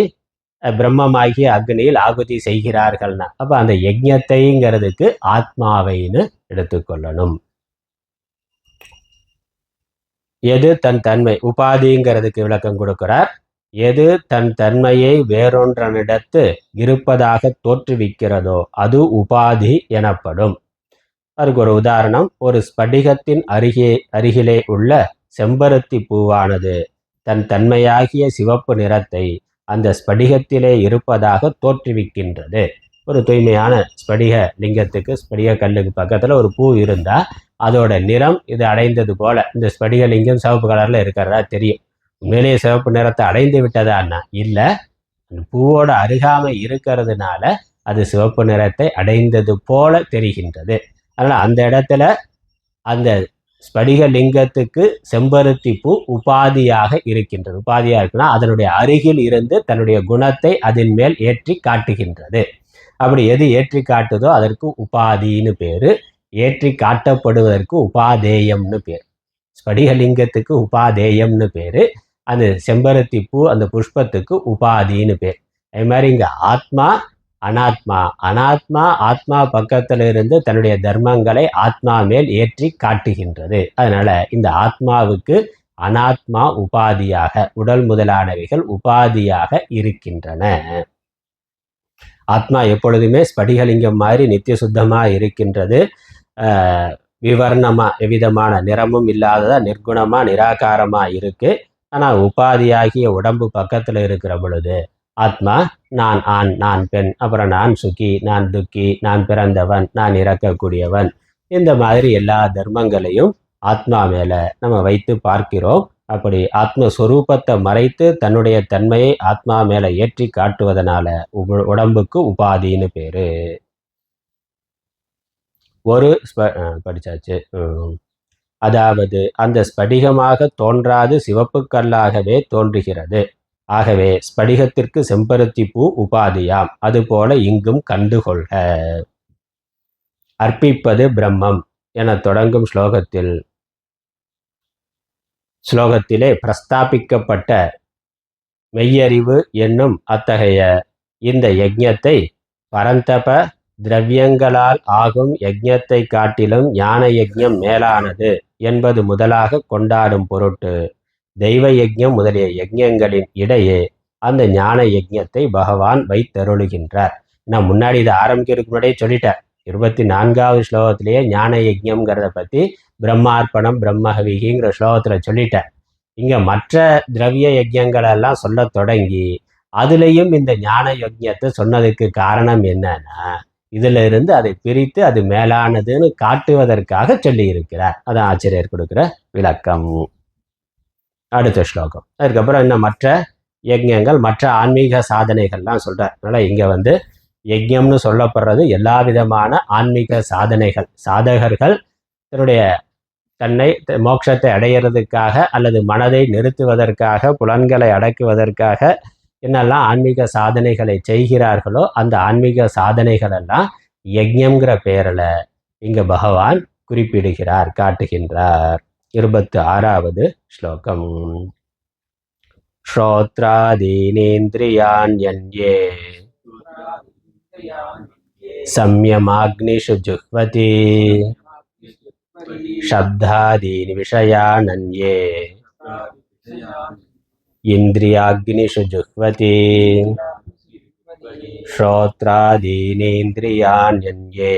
பிரம்மமாகிய அக்னியில் ஆகுதி செய்கிறார்கள்னா அப்போ அந்த யஜ்ஞத்தைங்கிறதுக்கு ஆத்மாவைன்னு எடுத்துக்கொள்ளணும். எது தன் தன்மை, உபாதிங்கிறதுக்கு விளக்கம் கொடுக்கிறார். எது தன் தன்மையை வேறொன்றனிடத்து இருப்பதாக தோற்றுவிக்கிறதோ அது உபாதி எனப்படும். அதுக்கு ஒரு உதாரணம், ஒரு ஸ்படிகத்தின் அருகிலே உள்ள செம்பருத்தி பூவானது தன் தன்மையாகிய சிவப்பு நிறத்தை அந்த ஸ்படிகத்திலே இருப்பதாக தோற்றுவிக்கின்றது. ஒரு தூய்மையான ஸ்படிக லிங்கத்துக்கு, ஸ்படிக கல்லுக்கு பக்கத்தில் ஒரு பூ இருந்தால் அதோட நிறம் இது அடைந்தது போல் இந்த ஸ்படிக லிங்கம் சிவப்பு கலரில் இருக்கிறதா தெரியும். உண்மையிலேயே சிவப்பு நிறத்தை அடைந்து விட்டதான்னா இல்லை, அந்த பூவோட அருகாமை இருக்கிறதுனால அது சிவப்பு நிறத்தை அடைந்தது போல தெரிகின்றது. அதனால் அந்த இடத்துல அந்த ஸ்படிக லிங்கத்துக்கு செம்பருத்தி பூ உபாதியாக இருக்கின்றது. உபாதியாக இருக்குன்னா அதனுடைய அருகில் இருந்து தன்னுடைய குணத்தை அதன் மேல் ஏற்றி காட்டுகின்றது. அப்படி எது ஏற்றி காட்டுதோ அதற்கு உபாதின்னு பேர். ஏற்றி காட்டப்படுவதற்கு உபாதேயம்னு பேர். ஸ்படிகலிங்கத்துக்கு உபாதேயம்னு பேர். அந்த செம்பருத்தி பூ அந்த புஷ்பத்துக்கு உபாதின்னு பேர். அது மாதிரி இங்கே ஆத்மா அனாத்மா, அனாத்மா ஆத்மா பக்கத்தில் இருந்து தன்னுடைய தர்மங்களை ஆத்மா மேல் ஏற்றி காட்டுகின்றது. அதனால இந்த ஆத்மாவுக்கு அனாத்மா உபாதியாக, உடல் முதலானவைகள் உபாதியாக இருக்கின்றன. ஆத்மா எப்பொழுதுமே ஸ்படிகலிங்கம் மாதிரி நித்திய சுத்தமாக இருக்கின்றது. விவர்ணமாக எவ்விதமான நிறமும் இல்லாததா நிர்குணமாக நிராகாரமாக இருக்குது. ஆனால் உபாதியாகிய உடம்பு பக்கத்தில் இருக்கிற பொழுது ஆத்மா நான் ஆண், நான் பெண், அப்புறம் நான் சுகி, நான் துக்கி, நான் பிறந்தவன், நான் இறக்கக்கூடியவன், இந்த மாதிரி எல்லா தர்மங்களையும் ஆத்மா மேல நம்ம வைத்து பார்க்கிறோம். அப்படி ஆத்மஸ்வரூபத்தை மறைத்து தன்னுடைய தன்மையை ஆத்மா மேல ஏற்றி காட்டுவதனால உடம்புக்கு உபாதின்னு பேரு. ஒரு படிச்சாச்சு. அதாவது அந்த ஸ்படிகமாக தோன்றாது சிவப்பு கல்லாகவே தோன்றுகிறது. ஆகவே ஸ்படிகத்திற்கு செம்பருத்தி பூ உபாதியாம். அதுபோல இங்கும் கண்டுகொள்க. அர்ப்பிப்பது பிரம்மம் என தொடங்கும் ஸ்லோகத்திலே பிரஸ்தாபிக்கப்பட்ட மெய்யறிவு என்னும் அத்தகைய இந்த யஜ்ஞத்தை பரந்தப திரவியங்களால் ஆகும் யஜ்ஞத்தை காட்டிலும் ஞான யஜ்ஞம் மேலானது என்பது முதலாக கொண்டாடும் பொருட்டு தெய்வ யஜ்ஞம் முதலிய யஜ்ஞங்களின் இடையே அந்த ஞான யஜ்ஞத்தை பகவான் வைத்தருளுகின்றார். நான் முன்னாடி இதை ஆரம்பிக்கிறதுக்கு முன்னாடியே சொல்லிட்டேன். 24வது ஸ்லோகத்திலேயே ஞான யஜ்ஞம்ங்கிறத பற்றி பிரம்மார்ப்பணம் பிரம்மஹவிகிங்கிற ஸ்லோகத்தில் சொல்லிட்டேன். இங்கே மற்ற திரவிய யஜ்ஞங்களெல்லாம் சொல்ல தொடங்கி அதுலேயும் இந்த ஞான யஜ்ஞத்தை சொன்னதுக்கு காரணம் என்னன்னா, இதுல இருந்து அதை பிரித்து அது மேலானதுன்னு காட்டுவதற்காக சொல்லி இருக்கிறார். அதான் ஆச்சரியர் கொடுக்குற விளக்கம். அடுத்த ஸ்லோகம். அதுக்கப்புறம் இன்னும் மற்ற யஜ்ஞங்கள் மற்ற ஆன்மீக சாதனைகள்லாம் சொல்றார். அதனால இங்க யஜ்ஞம்னு சொல்லப்படுறது எல்லா விதமான ஆன்மீக சாதனைகள். சாதகர்கள் தன்னுடைய தன்னை மோட்சத்தை அடையிறதுக்காக அல்லது மனதை நிறுத்துவதற்காக புலன்களை அடக்குவதற்காக என்னெல்லாம் ஆன்மீக சாதனைகளை செய்கிறார்களோ அந்த ஆன்மீக சாதனைகள் எல்லாம் யஜ்ஞம்ங்கிற பெயரில் இங்க பகவான் குறிப்பிடுகிறார், காட்டுகின்றார். 26வது ஸ்லோகம். ஸ்ரோத்ராதீனேந்திரியாண்யே சம்யமாக்னிஷு ஜுஹ்வதி சப்தாதீனி விஷயானன்யே இந்திரியாக்னிஷு ஜுஹ்வதி ஸ்ரோத்ராதீனேந்திரியாண்யே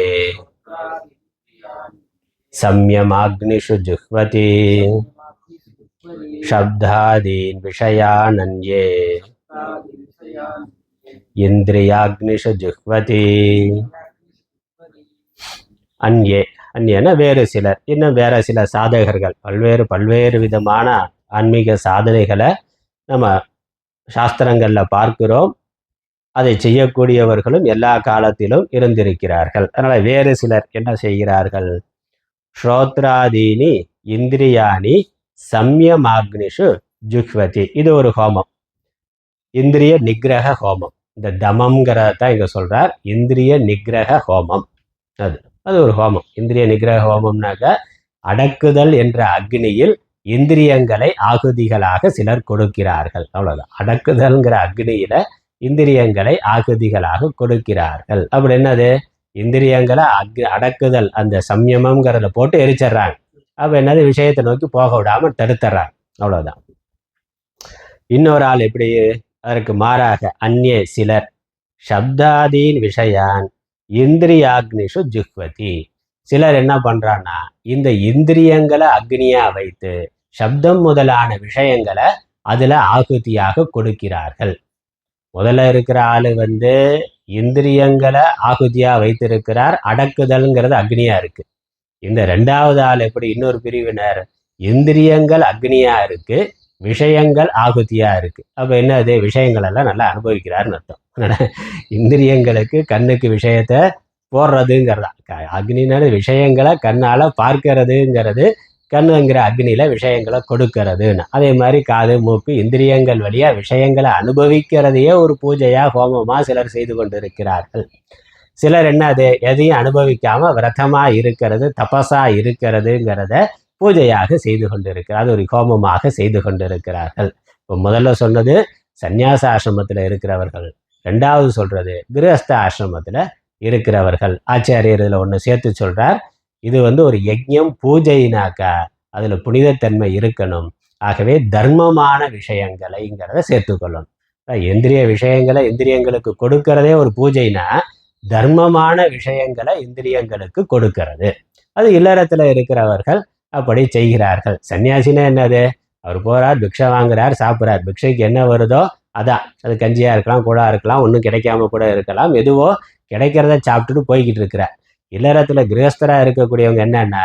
சம்யமாக்னிஷு ஜுஹ்வதி சப்தாதீன் விஷயானன்யே இந்திரியாக்னிஷு ஜுஹ்வதி. அன்யே, அந்யன வேறு சிலர், இன்னும் வேற சில சாதகர்கள் பல்வேறு விதமான ஆன்மீக சாதனைகளை நம்ம சாஸ்திரங்களில் பார்க்கிறோம். அதை செய்யக்கூடியவர்களும் எல்லா காலத்திலும் இருந்திருக்கிறார்கள். அதனால் வேறு சிலர் என்ன செய்கிறார்கள்? ஸ்ரோத்ராதீனி இந்திரியாணி சம்யமாக்னிஷு ஜுஹ்வதி. இது ஒரு ஹோமம், இந்திரிய நிகிரக ஹோமம். இந்த தமம்ங்கிறதான் இங்கே சொல்கிறார். இந்திரிய நிகிரக ஹோமம், அது ஒரு ஹோமம். இந்திரிய நிகிரக ஹோமம்னாக்க அடக்குதல் என்ற அக்னியில் இந்திரியங்களை ஆகுதிகளாக சிலர் கொடுக்கிறார்கள். அவ்வளோதான். அடக்குதல்ங்கிற அக்னியில இந்திரியங்களை ஆகுதிகளாக கொடுக்கிறார்கள். அப்படி என்னது? இந்திரியங்களை அடக்குதல் அந்த சம்யமங்கிறத போட்டு எரிச்சிட்றாங்க. அப்போ என்னது? விஷயத்தை நோக்கி போக விடாமல் தடுத்துறாங்க. அவ்வளோதான். இன்னொரு ஆள் எப்படி? அதற்கு மாறாக அந்நிய சிலர் சப்தாதீன் விஷயான் இந்திரியாக்னிஷு ஜுஹ்வதி. சிலர் என்ன பண்றான்னா, இந்த இந்திரியங்களை அக்னியா வைத்து சப்தம் முதலான விஷயங்களை அதுல ஆகுதியாக கொடுக்கிறார்கள். முதல்ல இருக்கிற ஆளு இந்திரியங்களை ஆகுதியா வைத்திருக்கிறார், அடக்குதல்ங்கிறது அக்னியா இருக்கு. இந்த ரெண்டாவது ஆள் எப்படி? இன்னொரு பிரிவினர் இந்திரியங்கள் அக்னியா இருக்கு, விஷயங்கள் ஆகுதியா இருக்கு. அப்ப என்னது? விஷயங்கள் எல்லாம் நல்லா அனுபவிக்கிறாருன்னு அர்த்தம். இந்திரியங்களுக்கு கண்ணுக்கு விஷயத்தை போடுறதுங்கிறதா அக்னினால விஷயங்களை கண்ணால பார்க்கறதுங்கிறது, கண்ணுங்கிற அக்னியில விஷயங்களை கொடுக்கறதுன்னு. அதே மாதிரி காது மூக்கு இந்திரியங்கள் வழியா விஷயங்களை அனுபவிக்கிறதையே ஒரு பூஜையா ஹோமமா சிலர் செய்து கொண்டிருக்கிறார்கள். சிலர் என்னது? எதையும் அனுபவிக்காம விரதமா இருக்கிறது, தபசா இருக்கிறதுங்கிறத பூஜையாக செய்து கொண்டிருக்கிறார், அது ஒரு ஹோமமாக செய்து கொண்டிருக்கிறார்கள். இப்போ முதல்ல சொன்னது சந்நியாச ஆசிரமத்தில் இருக்கிறவர்கள், ரெண்டாவது சொல்றது கிரகஸ்த ஆசிரமத்தில் இருக்கிறவர்கள். ஆச்சாரியர் இதில் ஒன்று சேர்த்து சொல்றார். இது ஒரு யஜ்ஞம் பூஜைனாக்கா அதில் புனிதத்தன்மை இருக்கணும். ஆகவே தர்மமான விஷயங்களைங்கிறத சேர்த்துக்கொள்ளணும். இந்திரிய விஷயங்களை இந்திரியங்களுக்கு கொடுக்கறதே ஒரு பூஜைனா, தர்மமான விஷயங்களை இந்திரியங்களுக்கு கொடுக்கிறது. அது இல்லறத்தில் இருக்கிறவர்கள் அப்படி செய்கிறார்கள். சன்னியாசினா என்னது? அவர் போறார், பிக்ஷை வாங்குறார், சாப்பிட்றார். பிக்ஷைக்கு என்ன வருதோ அதான் அது கஞ்சியாக இருக்கலாம், கூழாக இருக்கலாம், ஒன்றும் கிடைக்காம கூட இருக்கலாம். எதுவோ கிடைக்கிறத சாப்பிட்டுட்டு போய்கிட்டு இருக்கிற இல்லறத்தில் கிரகஸ்தராக இருக்கக்கூடியவங்க என்னன்னா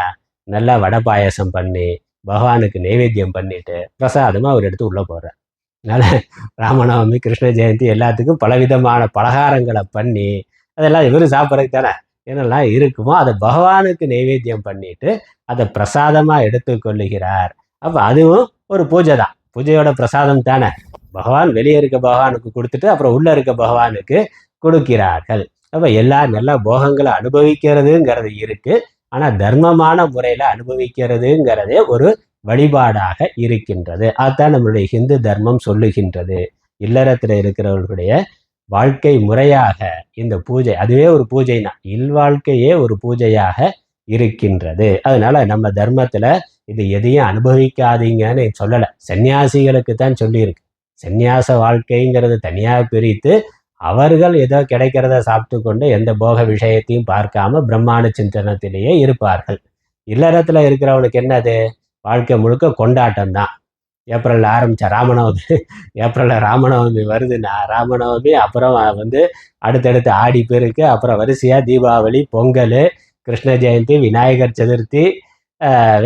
நல்லா வடை பாயாசம் பண்ணி பகவானுக்கு நைவேத்தியம் பண்ணிட்டு பிரசாதமாக அவர் எடுத்து உள்ளே போகிறார். அதனால் ராமநவமி, கிருஷ்ண ஜெயந்தி எல்லாத்துக்கும் பலவிதமான பலகாரங்களை பண்ணி அதெல்லாம் இவரும் சாப்பிட்றதுக்கு தானே என்னெல்லாம் இருக்குமோ அதை பகவானுக்கு நைவேத்தியம் பண்ணிட்டு அதை பிரசாதமாக எடுத்துக்கொள்ளுகிறார். அப்போ அதுவும் ஒரு பூஜை தான். பூஜையோட பிரசாதம் தானே. பகவான் வெளியே இருக்க பகவானுக்கு கொடுத்துட்டு அப்புறம் உள்ளே இருக்க பகவானுக்கு கொடுக்கிறார்கள். அப்போ எல்லா நல்ல போகங்களை அனுபவிக்கிறதுங்கிறது இருக்குது. ஆனால் தர்மமான முறையில் அனுபவிக்கிறதுங்கிறதே ஒரு வழிபாடாக இருக்கின்றது. அதுதான் நம்மளுடைய ஹிந்து தர்மம் சொல்லுகின்றது. இல்லறத்தில் இருக்கிறவர்களுடைய வாழ்க்கை முறையாக இந்த பூஜை, அதுவே ஒரு பூஜை தான். இல்வாழ்க்கையே ஒரு பூஜையாக இருக்கின்றது. அதனால நம்ம தர்மத்தில் இது எதையும் அனுபவிக்காதீங்கன்னு சொல்லலை. சன்னியாசிகளுக்கு தான் சொல்லியிருக்கு. சந்நியாச வாழ்க்கைங்கிறது தனியாக பிரித்து அவர்கள் ஏதோ கிடைக்கிறத சாப்பிட்டு கொண்டு எந்த போக விஷயத்தையும் பார்க்காம பிரம்மாண்ட சிந்தனத்திலேயே இருப்பார்கள். இல்லறத்தில் இருக்கிறவனுக்கு என்னது? வாழ்க்கை முழுக்க கொண்டாட்டம் தான். ஏப்ரலில் ஆரம்பித்த ராமநவமி, ஏப்ரலில் ராமநவமி வருதுன்னா ராமநவமி, அப்புறம் அடுத்தடுத்து ஆடி பெருக்கு, அப்புறம் வரிசையாக தீபாவளி, பொங்கல், கிருஷ்ண ஜெயந்தி, விநாயகர் சதுர்த்தி,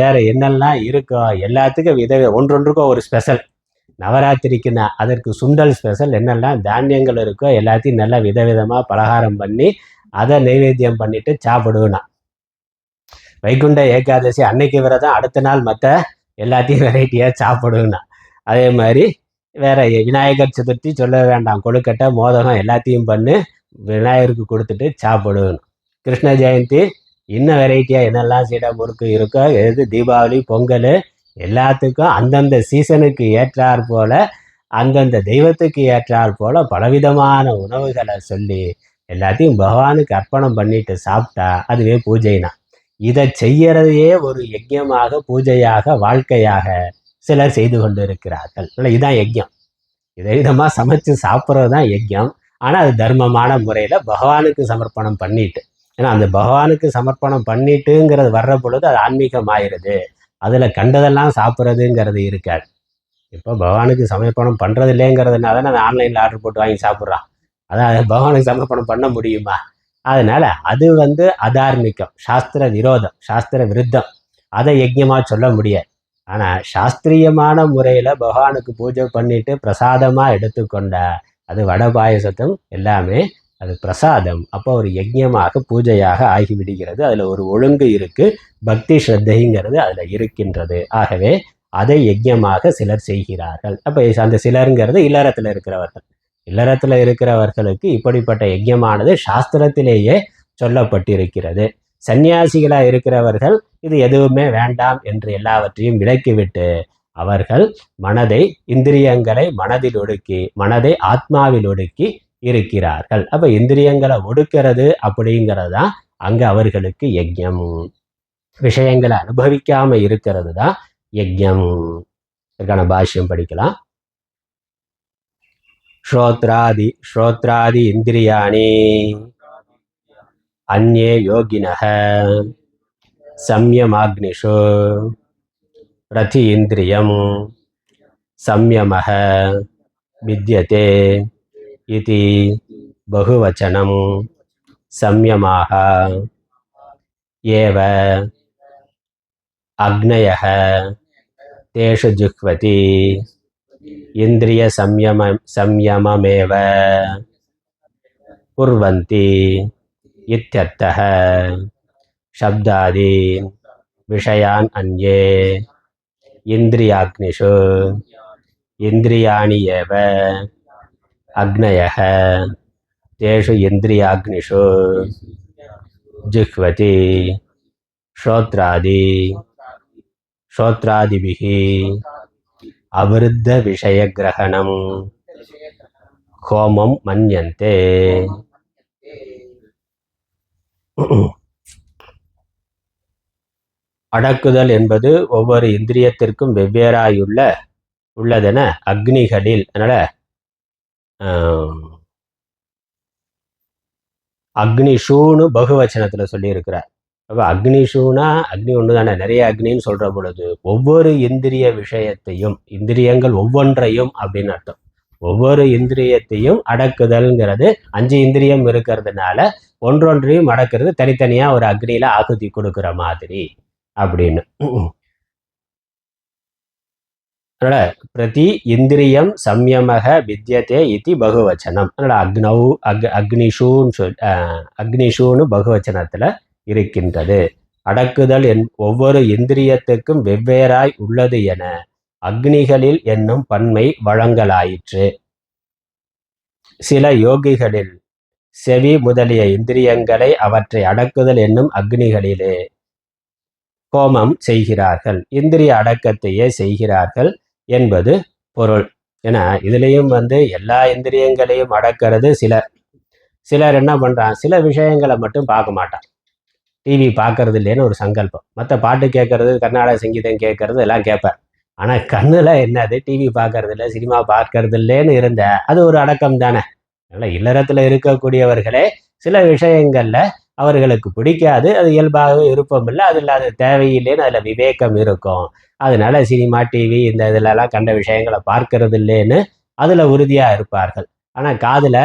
வேறு என்னெல்லாம் இருக்கோ எல்லாத்துக்கும் ஒன்றொன்றுக்கும் ஒரு ஸ்பெஷல். நவராத்திரிக்குன்னா அதற்கு சுண்டல் ஸ்பெஷல். என்னெல்லாம் தானியங்கள் இருக்கோ எல்லாத்தையும் நல்லா விதவிதமாக பலகாரம் பண்ணி அதை நைவேத்தியம் பண்ணிட்டு சாப்பிடுவேன். வைகுண்ட ஏகாதசி அன்னைக்கு விரதம், அடுத்த நாள் மற்ற எல்லாத்தையும் வெரைட்டியாக சாப்பிடுவேன். அதே மாதிரி வேற விநாயகர் சதுர்த்தி சொல்ல வேண்டாம், கொழுக்கட்டை, மோதகம் எல்லாத்தையும் பண்ணி விநாயகருக்கு கொடுத்துட்டு சாப்பிடுவேன். கிருஷ்ண ஜெயந்தி இன்னும் வெரைட்டியாக என்னெல்லாம் சீடை முறுக்கு இருக்கோ, எது தீபாவளி, பொங்கல் எல்லாத்துக்கும் அந்தந்த சீசனுக்கு ஏற்றாற் போல, அந்தந்த தெய்வத்துக்கு ஏற்றாற் போல பலவிதமான உணவுகளை சொல்லி எல்லாத்தையும் பகவானுக்கு அர்ப்பணம் பண்ணிட்டு சாப்பிட்டா அதுவே பூஜைனா. இதை செய்யறதையே ஒரு யஜ்யமாக, பூஜையாக, வாழ்க்கையாக சிலர் செய்து கொண்டு இருக்கிறார்கள். இல்லை, இதுதான் யஜ்யம். இதை விதமாக சமைச்சு சாப்பிட்றது தான் யஜ்யம். ஆனால் அது தர்மமான முறையில் பகவானுக்கு சமர்ப்பணம் பண்ணிட்டு, ஏன்னா அந்த பகவானுக்கு சமர்ப்பணம் பண்ணிட்டுங்கிறது வர்ற பொழுது அது ஆன்மீகம் ஆயிடுது. அதில் கண்டதெல்லாம் சாப்பிட்றதுங்கிறது இருக்காது. இப்போ பகவானுக்கு சமர்ப்பணம் பண்ணுறது இல்லைங்கிறதுனால நான் ஆன்லைனில் ஆர்டர் போட்டு வாங்கி சாப்பிட்றான். அதான் பகவானுக்கு சமர்ப்பணம் பண்ண முடியுமா? அதனால் அது அதார்மிகம், சாஸ்திர விரோதம், சாஸ்திர விருத்தம். அதை யஜ்யமாக சொல்ல முடியாது. ஆனால் சாஸ்திரியமான முறையில் பகவானுக்கு பூஜை பண்ணிட்டு பிரசாதமாக எடுத்துக்கொண்ட அது வடை பாயசத்தும் எல்லாமே அது பிரசாதம். அப்போ ஒரு யஜ்யமாக, பூஜையாக ஆகிவிடுகிறது. அதில் ஒரு ஒழுங்கு இருக்குது, பக்தி ஸ்ரத்தைங்கிறது அதில் இருக்கின்றது. ஆகவே அதை யஜ்யமாக சிலர் செய்கிறார்கள். அப்போ அந்த சிலருங்கிறது இல்லறத்தில் இருக்கிறவர்கள். இல்லறத்தில் இருக்கிறவர்களுக்கு இப்படிப்பட்ட யஜ்யமானது சாஸ்திரத்திலேயே சொல்லப்பட்டிருக்கிறது. சன்னியாசிகளாக இருக்கிறவர்கள் இது எதுவுமே வேண்டாம் என்று எல்லாவற்றையும் விலக்கிவிட்டு அவர்கள் மனதை, இந்திரியங்களை மனதில் ஒடுக்கி, மனதை ஆத்மாவில் ஒடுக்கி இருக்கிறார்கள். அப்போ இந்திரியங்களை ஒடுக்கிறது அப்படிங்கிறது தான் அங்கே அவர்களுக்கு யஜ்யம். விஷயங்களை அனுபவிக்காமல் இருக்கிறது தான் யஜ்யம். இதற்கான பாஷ்யம் படிக்கலாம். ஸ்ரோத்ராதி இந்திரியாணி அந்யே யோகினஹ சம்யமாக்னிஷு பிரதி இந்திரியம் சம்யமஹ வித்யதே இதி பகுவச்சனம் சம்யமாக ஏவ அக்னயः தேஷு ஜுஹ்வதி இந்திரிய சம்யமமேவ குர்வந்தி இத்யர்த்தः. சப்தாதி விஷயான் அன்யே இந்திரியாக்னிஷு இந்திரியாணி ஏவ அக்னயः தேஷு இந்திரியாக்னிஷு ஜுஹ்வதி ஸ்ரோத்ராதிபிஹி அவிருத்த விஷய கிரகணம் ஹோமம் மன்யந்தே. அடக்குதல் என்பது ஒவ்வொரு இந்திரியத்திற்கும் உள்ளதென அக்னிகளில், அதனால் அக்னிஷூன்னு பகுவச்சனத்தில் சொல்லியிருக்கிறார். அப்போ அக்னிஷூனா அக்னி ஒன்று தானே, நிறைய அக்னின்னு சொல்கிற பொழுது ஒவ்வொரு இந்திரிய விஷயத்தையும், இந்திரியங்கள் ஒவ்வொன்றையும் அப்படின்னு அர்த்தம், ஒவ்வொரு இந்திரியத்தையும் அடக்குதல்ங்கிறது 5 இந்திரியம் இருக்கிறதுனால ஒன்றொன்றையும் அடக்கிறது தனித்தனியாக ஒரு அக்னியில் ஆகுதி கொடுக்குற மாதிரி அப்படின்னு. அதனால் பிரதி இந்திரியம் சம்யமக வித்தியதே இது பகுவச்சனம். அதனால் அக்னிஷூன்னு அக்னிஷூன்னு பகுவச்சனத்தில் இருக்கின்றது. அடக்குதல் ஒவ்வொரு இந்திரியத்துக்கும் வெவ்வேறாய் உள்ளது என அக்னிகளில் என்னும் பன்மை வழங்கலாயிற்று. சில யோகிகளில் செவி முதலிய இந்திரியங்களை அவற்றை அடக்குதல் என்னும் அக்னிகளிலே ஹோமம் செய்கிறார்கள், இந்திரிய அடக்கத்தையே செய்கிறார்கள் என்பது பொருள். ஏன்னா இதுலேயும் எல்லா இந்திரியங்களையும் அடக்கிறது சிலர் என்ன பண்ணுறான், சில விஷயங்களை மட்டும் பார்க்க மாட்டான். டிவி பார்க்கறது இல்லைன்னு ஒரு சங்கல்பம், மற்ற பாட்டு கேட்கறது, கர்நாடக சங்கீதம் கேட்கறது எல்லாம் கேட்பார். ஆனால் கண்ணில் என்னது டிவி பார்க்கறது இல்லை, சினிமா பார்க்கறது இல்லைன்னு இருந்த அது ஒரு அடக்கம் தானே. அதனால் இல்லறத்தில் இருக்கக்கூடியவர்களே சில விஷயங்களில் அவர்களுக்கு பிடிக்காது, அது இயல்பாகவே விருப்பம் இல்லை, அதில் அது தேவையில்லைன்னு அதில் விவேகம் இருக்கும். அதனால சினிமா டிவி இந்த இதிலெல்லாம் கண்ட விஷயங்களை பார்க்கறது இல்லைன்னு அதில் உறுதியாக இருப்பார்கள். ஆனால் காதில்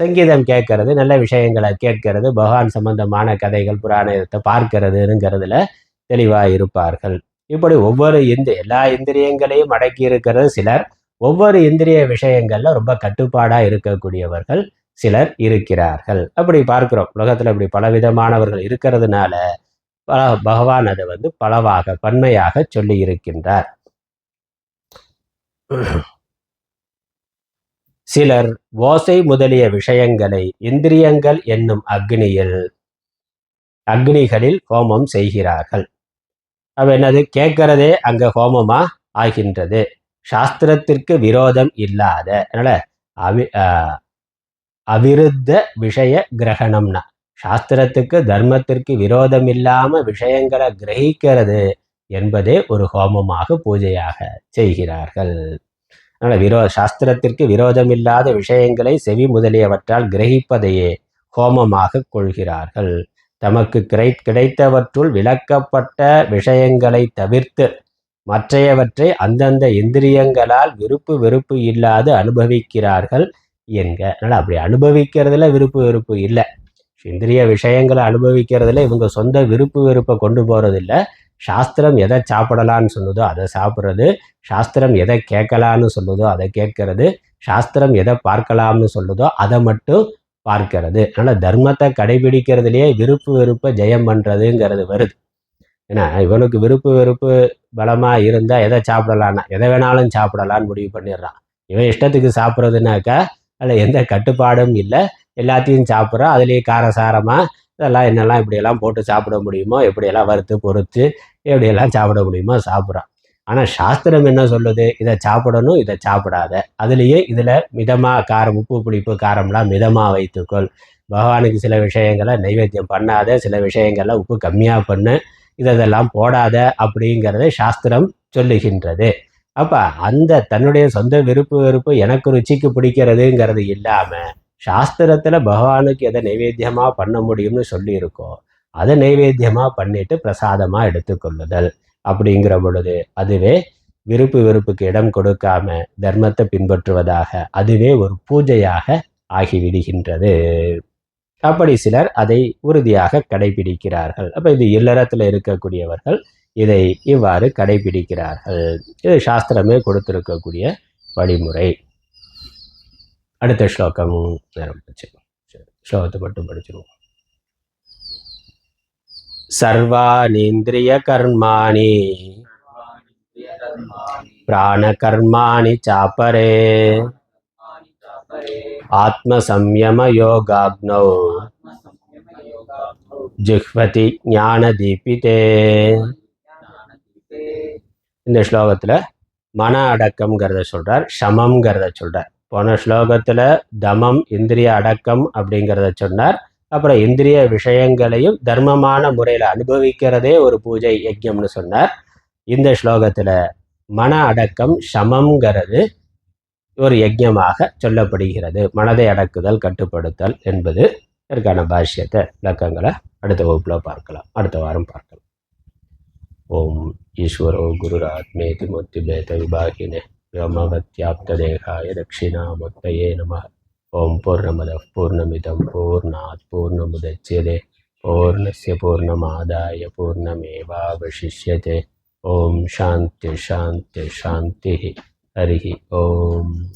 சங்கீதம் கேட்கறது, நல்ல விஷயங்களை கேட்கறது, பகவான் சம்பந்தமான கதைகள் புராணத்தை பார்க்கறதுங்கிறதுல தெளிவாக இருப்பார்கள். இப்படி ஒவ்வொரு எல்லா இந்திரியங்களையும் அடக்கி இருக்கிறது சிலர், ஒவ்வொரு இந்திரிய விஷயங்கள்ல ரொம்ப கட்டுப்பாடாக இருக்கக்கூடியவர்கள் சிலர் இருக்கிறார்கள். அப்படி பார்க்கிறோம். உலகத்தில் இப்படி பலவிதமானவர்கள் இருக்கிறதுனால பகவான் அதை பலவாக பன்மையாக சொல்லி இருக்கின்றார். சிலர் ஓசை முதலிய விஷயங்களை இந்திரியங்கள் என்னும் அக்னிகளில் ஹோமம் செய்கிறார்கள். அவ என்னது கேட்கறதே அங்க ஹோமமா ஆகின்றது. சாஸ்திரத்திற்கு விரோதம் இல்லாத, அதனால அவிருத்த விஷய கிரகணம்னா சாஸ்திரத்துக்கு தர்மத்திற்கு விரோதம் இல்லாம விஷயங்களை கிரகிக்கிறது என்பதே ஒரு ஹோமமாக பூஜையாக செய்கிறார்கள். அதனால் சாஸ்திரத்திற்கு விரோதமில்லாத விஷயங்களை செவி முதலியவற்றால் கிரகிப்பதையே ஹோமமாக கொள்கிறார்கள். தமக்கு கிடைத்தவற்றுள் விளக்கப்பட்ட விஷயங்களை தவிர்த்து மற்றையவற்றை அந்தந்த இந்திரியங்களால் விருப்பு வெறுப்பு இல்லாது அனுபவிக்கிறார்கள் என்க. அதனால் அப்படி அனுபவிக்கிறதுல விருப்பு வெறுப்பு இல்லை. இந்திரிய விஷயங்களை அனுபவிக்கிறதுல இவங்க சொந்த விருப்பு வெறுப்பை கொண்டு போகிறதில்ல. சாஸ்திரம் எதை சாப்பிடலான்னு சொல்லுதோ அதை சாப்பிட்றது, சாஸ்திரம் எதை கேட்கலான்னு சொல்லுதோ அதை கேட்கறது, சாஸ்திரம் எதை பார்க்கலாம்னு சொல்லுதோ அதை மட்டும் பார்க்கறது. அதனால் தர்மத்தை கடைபிடிக்கிறதுலையே விருப்பு வெறுப்பை ஜெயம் பண்ணுறதுங்கிறது வருது. ஏன்னா இவனுக்கு விருப்பு வெறுப்பு பலமாக இருந்தால் எதை சாப்பிடலான்னா எதை வேணாலும் சாப்பிடலான்னு முடிவு பண்ணிடுறான். இவன் இஷ்டத்துக்கு சாப்பிட்றதுனாக்கா அதில் எந்த கட்டுப்பாடும் இல்லை, எல்லாத்தையும் சாப்பிட்றான். அதுலேயே காரசாரமாக இதெல்லாம் என்னெல்லாம் இப்படியெல்லாம் போட்டு சாப்பிட முடியுமோ, எப்படியெல்லாம் வறுத்து பொறுத்து எப்படியெல்லாம் சாப்பிட முடியுமோ சாப்பிட்றான். ஆனால் சாஸ்திரம் என்ன சொல்லுது, இதை சாப்பிடணும், இதை சாப்பிடாத, அதுலேயே இதில் மிதமாக காரம், உப்பு புளிப்பு காரம்லாம் மிதமாக வைத்துக்கொள், பகவானுக்கு சில விஷயங்களை நைவேத்தியம் பண்ணாத, சில விஷயங்களை உப்பு கம்மியாக பண்ணு, இதெல்லாம் போடாத அப்படிங்கிறத சாஸ்திரம் சொல்லுகின்றது. அப்போ அந்த தன்னுடைய சொந்த விருப்பு வெறுப்பு எனக்கு ருச்சிக்கு பிடிக்கிறதுங்கிறது இல்லாமல் சாஸ்திரத்தில் பகவானுக்கு எதை நைவேத்தியமாக பண்ண முடியும்னு சொல்லியிருக்கோம், அதை நைவேத்தியமாக பண்ணிட்டு பிரசாதமாக எடுத்துக்கொள்ளுதல் அப்படிங்கிற பொழுது அதுவே விருப்பு வெறுப்புக்கு இடம் கொடுக்காம தர்மத்தை பின்பற்றுவதாக அதுவே ஒரு பூஜையாக ஆகிவிடுகின்றது. அப்படி சிலர் அதை உறுதியாக கடைபிடிக்கிறார்கள். அப்போ இது இல்லறத்தில் இருக்கக்கூடியவர்கள் இதை இவ்வாறு கடைபிடிக்கிறார்கள். இது சாஸ்திரமே கொடுத்திருக்கக்கூடிய வழிமுறை. அடுத்த ஸ்லோகம் நேரம் போச்சு, ஸ்லோகத்தை மட்டும் படிச்சிருவோம். சர்வானீந்திரிய கர்மாணி பிராண கர்மாணி சாப்பரே ஆத்ம சம்யம யோகாக்னௌ ஜிஹ்வதி ஞான தீபிதே. இந்த ஸ்லோகத்தில் மன அடக்கம்ங்கிறத சொல்கிறார், சமம்ங்கிறத சொல்கிறார். போன ஸ்லோகத்தில் தமம் இந்திரிய அடக்கம் அப்படிங்கிறத சொன்னார். அப்புறம் இந்திரிய விஷயங்களையும் தர்மமான முறையில் அனுபவிக்கிறதே ஒரு பூஜை யஜ்யம்னு சொன்னார். இந்த ஸ்லோகத்தில் மன அடக்கம் சமம்ங்கிறது ஒரு யஜ்யமாக சொல்லப்படுகிறது. மனதை அடக்குதல், கட்டுப்படுத்தல் என்பது இதற்கான பாஷ்யத்தை விளக்கங்களை அடுத்த வகுப்பில் பார்க்கலாம், அடுத்த வாரம் பார்க்கலாம். ஓம் ஈஸ்வரோ குருராத்மேதி மூர்த்தி பேத விபாகினே व्योमवत्याप्तदेहाय दक्षिणामूर्तये नमः। ओम पूर्णमदः पूर्णमिदं पूर्णात् पूर्णमुदच्यते पूर्णस्य पूर्णमादाय पूर्णमेवावशिष्यते। ओम शांति शांति शांति। हरि ओम।